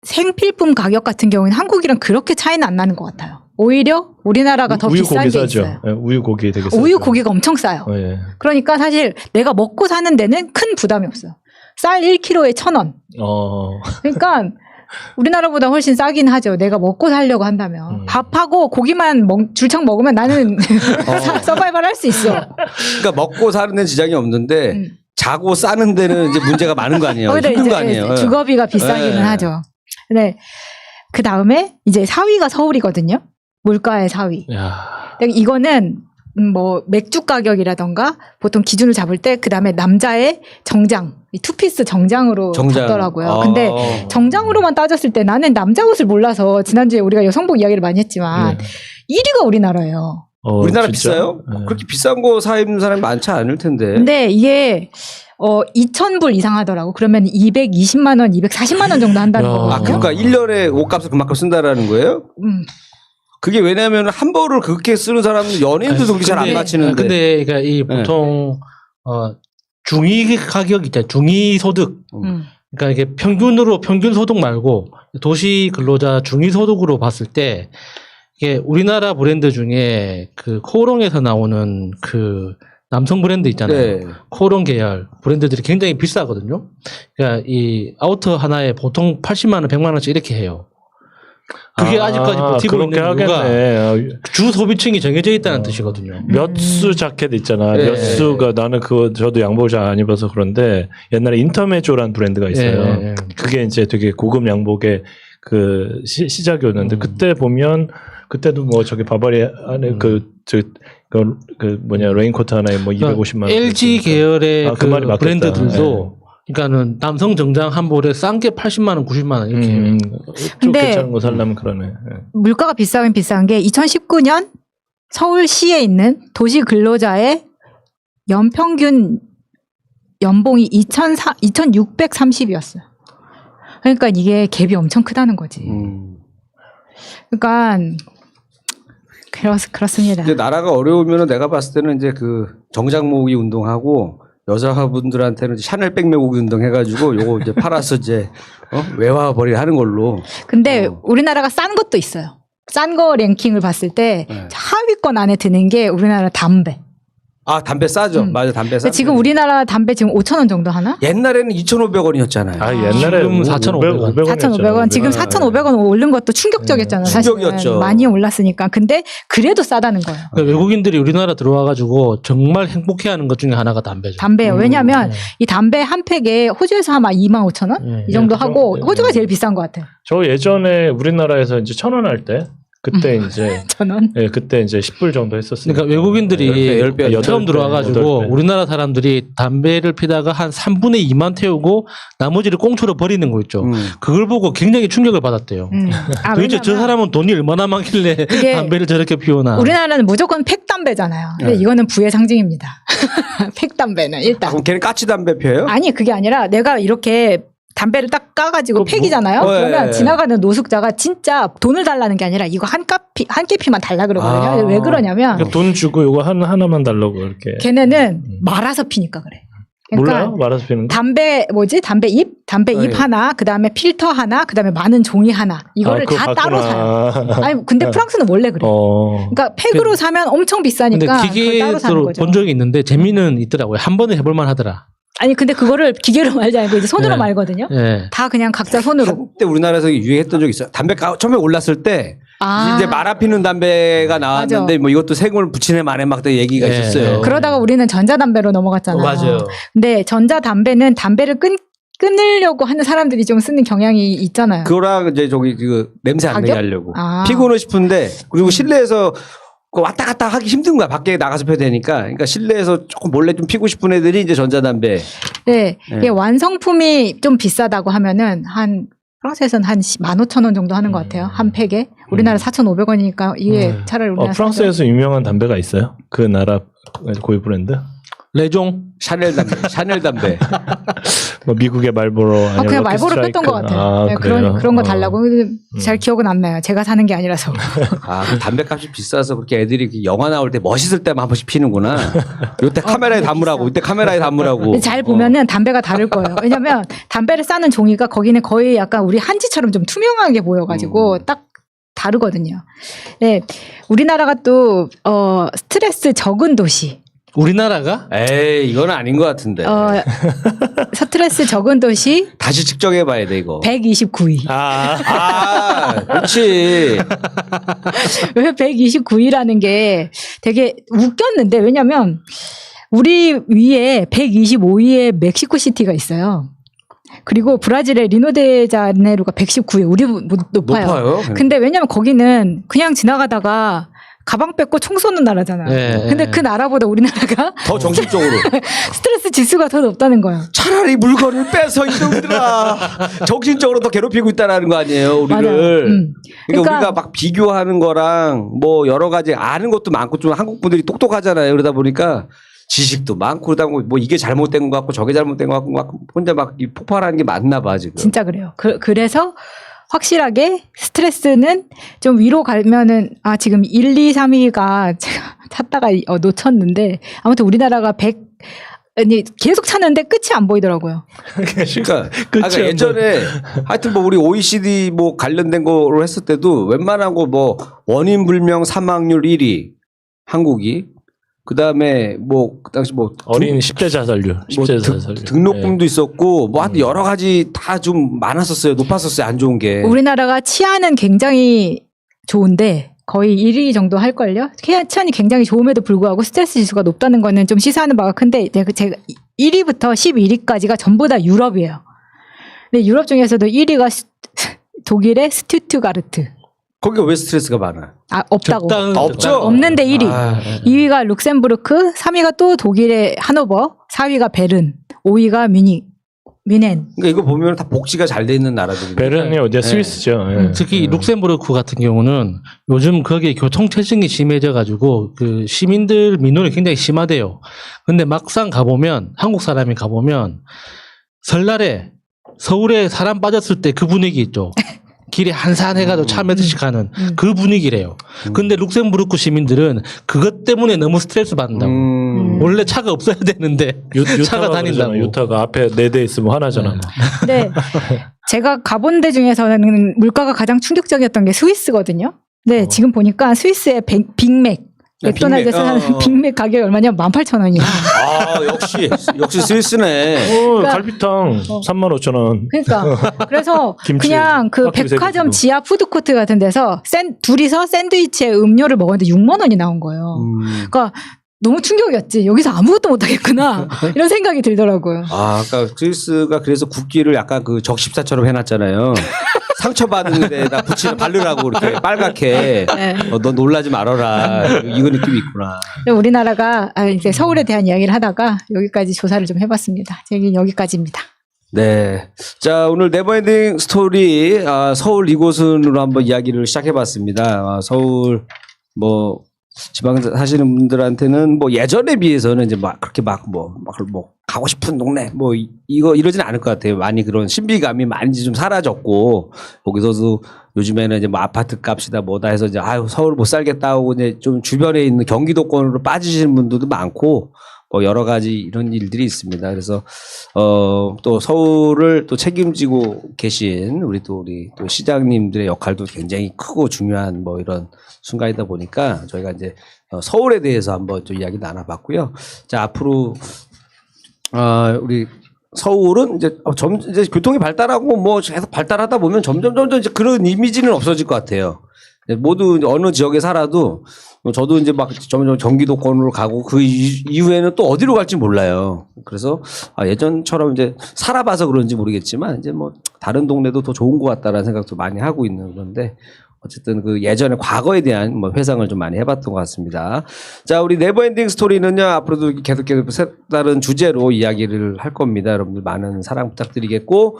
생필품 가격 같은 경우에는 한국이랑 그렇게 차이는 안 나는 것 같아요. 오히려 우리나라가 더 우유 비싼 고기 게 싸죠. 있어요. 예, 우유 고기 되게 싸죠. 우유 고기가 엄청 싸요. 예. 그러니까 사실 내가 먹고 사는 데는 큰 부담이 없어요. 쌀 1kg에 1,000원. 그러니까 우리나라보다 훨씬 싸긴 하죠. 내가 먹고 살려고 한다면. 밥하고 고기만 줄창 먹으면 나는 서바이벌 할 수 있어. 그러니까 먹고 사는 데는 지장이 없는데 자고 싸는 데는 이제 문제가 많은 거 아니에요. 거기다 힘든 이제 거 아니에요. 주거비가 비싸기는 네. 하죠. 근데 그 다음에 이제 4위가 서울이거든요. 물가의 4위. 야. 이거는 뭐 맥주 가격이라던가 보통 기준을 잡을 때 그 다음에 남자의 정장, 이 투피스 정장으로 잡더라고요. 근데 정장으로만 따졌을 때 나는 남자 옷을 몰라서 지난주에 우리가 여성복 이야기를 많이 했지만 1위가 우리나라예요. 우리나라 진짜? 비싸요? 네. 그렇게 비싼 거 사 입는 사람이 많지 않을 텐데. 근데 이게 2,000불 이상 하더라고. 그러면 220만 원, 240만 원 정도 한다는 야. 거거든요. 그러니까 1년에 옷값을 그만큼 쓴다라는 거예요? 그게 왜냐면 한 벌을 그렇게 쓰는 사람은 연예인도 그렇게 잘 안 맞히는데. 근데 그러니까 이 보통 중위 가격 있잖아요. 중위 소득. 그러니까 이게 평균 소득 말고 도시 근로자 중위 소득으로 봤을 때 이게 우리나라 브랜드 중에 그 코오롱에서 나오는 그 남성 브랜드 있잖아요. 네. 코오롱 계열 브랜드들이 굉장히 비싸거든요. 그러니까 이 아우터 하나에 보통 80만 원, 100만 원씩 이렇게 해요. 그게 아직까지 버티고 있는 이유가 주 소비층이 정해져 있다는 뜻이거든요. 몇 수 자켓 있잖아. 네. 몇 수가 나는 그거 저도 양복을 잘 안 입어서 그런데 옛날에 인터메조라는 브랜드가 있어요. 네. 그게 이제 되게 고급 양복의 그 시작이었는데 그때 보면 그때도 뭐 저기 바바리 안에 그 레인코트 하나에 뭐 250만 원. LG 계열의 그 말이 맞겠다. 브랜드들도 그러니까는 남성 정장 한 벌에 싼 게 80만 원, 90만 원 이렇게 해요. 좀 근데 괜찮은 거 살려면 그러네. 예. 물가가 비싸긴 비싼 게 2019년 서울시에 있는 도시 근로자의 연평균 연봉이 2,630이었어요. 그러니까 이게 갭이 엄청 크다는 거지. 그러니까 그렇습니다. 이제 나라가 어려우면 내가 봤을 때는 이제 그 정장 모으기 운동하고 여자분들한테는 샤넬 백 메고 운동 해가지고 요거 이제 팔아서 이제 외화벌이 하는 걸로. 근데 우리나라가 싼 것도 있어요. 싼 거 랭킹을 봤을 때 하위권 안에 드는 게 우리나라 담배. 아, 담배 싸죠. 맞아, 담배 싸. 지금 우리나라 담배 지금 5,000원 정도 하나? 옛날에는 2,500원이었잖아요. 아, 옛날에 지금 4,500원. 4,500원. 지금 4,500원 오른 것도 충격적이었잖아요. 사실 충격이었죠. 많이 올랐으니까. 근데 그래도 싸다는 거예요. 그러니까 외국인들이 우리나라 들어와가지고 정말 행복해하는 것 중에 하나가 담배죠. 담배요. 왜냐하면 이 담배 한 팩에 호주에서 아마 25,000원 이 정도 하고 호주가 제일 비싼 것 같아요. 저 예전에 우리나라에서 이제 1,000원 할 때 그때 이제 1,000원. 예, 그때 이제 10불 정도 했었어요. 그러니까 외국인들이 10배, 처음 8배, 들어와가지고 8배. 우리나라 사람들이 담배를 피다가 한 3분의 2만 태우고 나머지를 꽁초로 버리는 거 있죠. 그걸 보고 굉장히 충격을 받았대요. 도대체 저 사람은 돈이 얼마나 많길래 이게 담배를 저렇게 피우나. 우리나라는 무조건 팩담배잖아요. 근데 이거는 부의 상징입니다. 팩담배는 일단. 그럼 걔는 까치 담배 펴요? 아니 그게 아니라 내가 이렇게 담배를 딱 까가지고 그거 팩이잖아요. 뭐- 그러면 네. 지나가는 노숙자가 진짜 돈을 달라는 게 아니라 이거 한 깨피만 달라 그러거든요. 아. 왜 그러냐면 그러니까 돈 주고 이거 하나만 달라고 이렇게. 걔네는 말아서 피니까 그래. 그러니까 몰라요? 말아서 피는 거? 담배 담배 잎 네. 하나, 그 다음에 필터 하나, 그 다음에 많은 종이 하나 이거를 그거 다 따로 사요. 봤구나. 아니 근데 프랑스는 원래 그래. 어. 그러니까 팩으로 사면 엄청 근데 비싸니까 그걸 따로 사는 기계로 거죠. 본 적이 있는데 재미는 있더라고요. 한 번은 해볼만 하더라. 아니 근데 그거를 기계로 말지 않고 이제 손으로 네. 말거든요. 예. 다 그냥 각자 손으로. 한때 우리나라에서 유행했던 적이 있어요. 담배 처음에 올랐을 때 아. 이제 말아 피는 담배가 나왔는데 뭐 이것도 세금을 붙이네 마네 막 얘기가 네. 있었어요. 그러다가 우리는 전자담배로 넘어갔잖아요. 맞아요. 근데 전자담배는 담배를 끊으려고 하는 사람들이 좀 쓰는 경향이 있잖아요. 그거랑 이제 저기 그 냄새 안 나게 가격? 하려고 아. 피고는 싶은데 그리고 실내에서 그 왔다 갔다 하기 힘든 거야. 밖에 나가서 펴야 되니까. 그러니까 실내에서 조금 몰래 좀 피고 싶은 애들이 이제 전자담배. 네. 네. 이게 완성품이 좀 비싸다고 하면은 프랑스에서는 한 15,000원 정도 하는 것 같아요. 한 팩에. 우리나라 4,500원이니까 이게 차라리 우리나라 프랑스에서 유명한 담배가 있어요? 그 나라 고유 브랜드? 레종. 샤넬 담배. 샤넬 담배. 뭐 미국의 말보로 아니면 그냥 럭키 말보로 스트라이크? 뺐던 것 같아요. 아, 네, 그래요? 그런 거 달라고. 근데 잘 기억은 안 나요. 제가 사는 게 아니라서. 아, 그 담배값이 비싸서 그렇게 애들이 그 영화 나올 때 멋있을 때만 한 번씩 피는구나. 요때 카메라에 근데 담으라고. 이때 카메라에 담으라고. 근데 잘 보면은 담배가 다를 거예요. 왜냐면 담배를 싸는 종이가 거기는 거의 약간 우리 한지처럼 좀 투명하게 보여가지고 딱 다르거든요. 네. 우리나라가 또, 스트레스 적은 도시. 우리나라가? 에이, 이건 아닌 것 같은데. 스트레스 적은 도시 다시 측정해 봐야 돼, 이거. 129위. 아, 그렇지. 왜 129위라는 게 되게 웃겼는데, 왜냐면, 우리 위에 125위에 멕시코시티가 있어요. 그리고 브라질의 리노데자네루가 119위. 우리 높아요. 높아요. 근데 왜냐면 거기는 그냥 지나가다가 가방 뺏고 총 쏘는 나라잖아요. 네, 근데 네. 그 나라보다 우리나라가 더 정신적으로. 스트레스 지수가 더 높다는 거예요. 차라리 물건을 빼서 이놈들아 정신적으로 더 괴롭히고 있다라는 거 아니에요, 우리를. 맞아요. 그러니까, 그러니까 우리가 막 비교하는 거랑 뭐 여러 가지 아는 것도 많고 좀 한국 분들이 똑똑하잖아요. 그러다 보니까 지식도 많고 그러다 보니 뭐 이게 잘못된 것 같고 저게 잘못된 것 같고 막 혼자 막 폭발하는 게 맞나 봐 지금. 진짜 그래요. 그래서 확실하게 스트레스는 좀 위로 가면은 지금 1, 2, 3위가 제가 찾다가 놓쳤는데 아무튼 우리나라가 100 아니 계속 찾는데 끝이 안 보이더라고요. 그러니까 끝이 아까 안 예전에 하여튼 뭐 우리 OECD 뭐 관련된 거로 했을 때도 웬만한 거 뭐 원인 불명 사망률 1위 한국이 그다음에 뭐 그 당시 뭐 어린 10대 자살률. 10대 자살률. 등록금도 있었고 뭐 하여튼 여러 가지 다 좀 많았었어요. 높았었어요. 안 좋은 게. 우리나라가 치안은 굉장히 좋은데 거의 1위 정도 할걸요? 치안이 굉장히 좋음에도 불구하고 스트레스 지수가 높다는 거는 좀 시사하는 바가 큰데 제가 1위부터 11위까지가 전부 다 유럽이에요. 근데 유럽 중에서도 1위가 독일의 스투트가르트. 거기가 왜 스트레스가 많아? 없다고. 없죠? 없는데 1위. 아, 2위가 룩셈부르크, 3위가 또 독일의 하노버, 4위가 베른, 5위가 뮌헨. 그러니까 이거 보면 다 복지가 잘 돼 있는 나라들이. 베른이 어디야? 스위스죠. 예. 특히 룩셈부르크 같은 경우는 요즘 거기에 교통체증이 심해져가지고 그 시민들 민원이 굉장히 심하대요. 근데 막상 가보면 한국 사람이 가보면 설날에 서울에 사람 빠졌을 때 그 분위기 있죠. 길이 한산해가지고 차 몇 대씩 가는 그 분위기래요. 근데 룩셈부르크 시민들은 그것 때문에 너무 스트레스 받는다고. 원래 차가 없어야 되는데 차가 다닌다고. 유타가 앞에 4대 있으면 하나잖아. 근데 제가 가본 데 중에서는 물가가 가장 충격적이었던 게 스위스거든요. 근데 지금 보니까 스위스의 빅맥, 맥도날드에서 사는 빅맥 가격이 얼마냐? 18,000원이야. 아, 역시 스위스네. 갈비탕 35,000원. 그러니까 그래서 김치, 그냥 그 깍두기 백화점 세트도. 지하 푸드코트 같은 데서 둘이서 샌드위치에 음료를 먹었는데 6만 원이 나온 거예요. 그러니까 너무 충격이었지. 여기서 아무것도 못 하겠구나. 이런 생각이 들더라고요. 아, 아까 스위스가 그래서 국기를 약간 그 적십사처럼 해놨잖아요. 상처받은 데다 바르라고 이렇게 빨갛게. 네. 너 놀라지 말아라. 이거 느낌이 있구나. 우리나라가 이제 서울에 대한 이야기를 하다가 여기까지 조사를 좀 해봤습니다. 얘기는 여기까지입니다. 네. 자, 오늘 네버엔딩 스토리, 서울 이곳은으로 한번 이야기를 시작해봤습니다. 서울, 뭐, 지방 사시는 분들한테는 뭐 예전에 비해서는 이제 막 그렇게 막 가고 싶은 동네 뭐 이거 이러진 않을 것 같아요. 많이 그런 신비감이 많이 좀 사라졌고 거기서도 요즘에는 이제 뭐 아파트 값이다 뭐다 해서 이제 아유 서울 못 살겠다 하고 이제 좀 주변에 있는 경기도권으로 빠지시는 분들도 많고 뭐 여러 가지 이런 일들이 있습니다. 그래서 또 서울을 또 책임지고 계신 우리 또 시장님들의 역할도 굉장히 크고 중요한 뭐 이런 순간이다 보니까 저희가 이제 서울에 대해서 한번 좀 이야기 나눠봤고요. 자 앞으로 우리 서울은 이제 이제 교통이 발달하고 뭐 계속 발달하다 보면 점점 이제 그런 이미지는 없어질 것 같아요. 모두 어느 지역에 살아도 저도 이제 막 점점 경기도권으로 가고 그 이후에는 또 어디로 갈지 몰라요. 그래서 예전처럼 이제 살아봐서 그런지 모르겠지만 이제 뭐 다른 동네도 더 좋은 것 같다라는 생각도 많이 하고 있는 그런데 어쨌든 그 예전에 과거에 대한 뭐 회상을 좀 많이 해봤던 것 같습니다. 자, 우리 네버엔딩 스토리는요, 앞으로도 계속 색다른 주제로 이야기를 할 겁니다. 여러분들 많은 사랑 부탁드리겠고,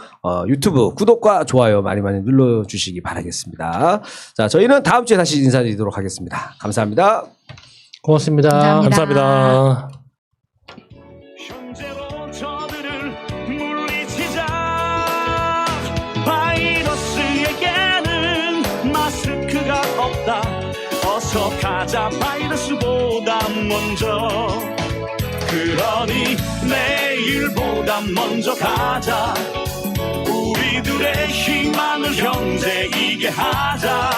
유튜브 구독과 좋아요 많이 눌러주시기 바라겠습니다. 자, 저희는 다음 주에 다시 인사드리도록 하겠습니다. 감사합니다. 고맙습니다. 감사합니다. 현재로 저들을 물리치자. 바이러스에게는 마스크가 없다. 어서 가자 바이러스보다 먼저. 그러니 내일보다 먼저 가자. 우리들의 희망을 형제이게 하자.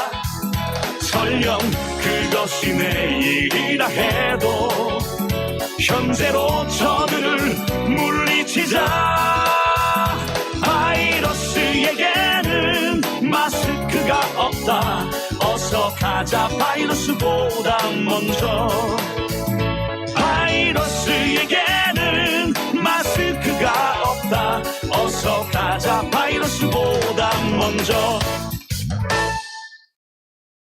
설령 그것이 내일이라 해도 현재로 저들을 물리치자. 바이러스에게는 마스크가 없다. 어서 가자 바이러스보다 먼저. 바이러스에게는 마스크가 없다. 어서 가자 바이러스보다 먼저.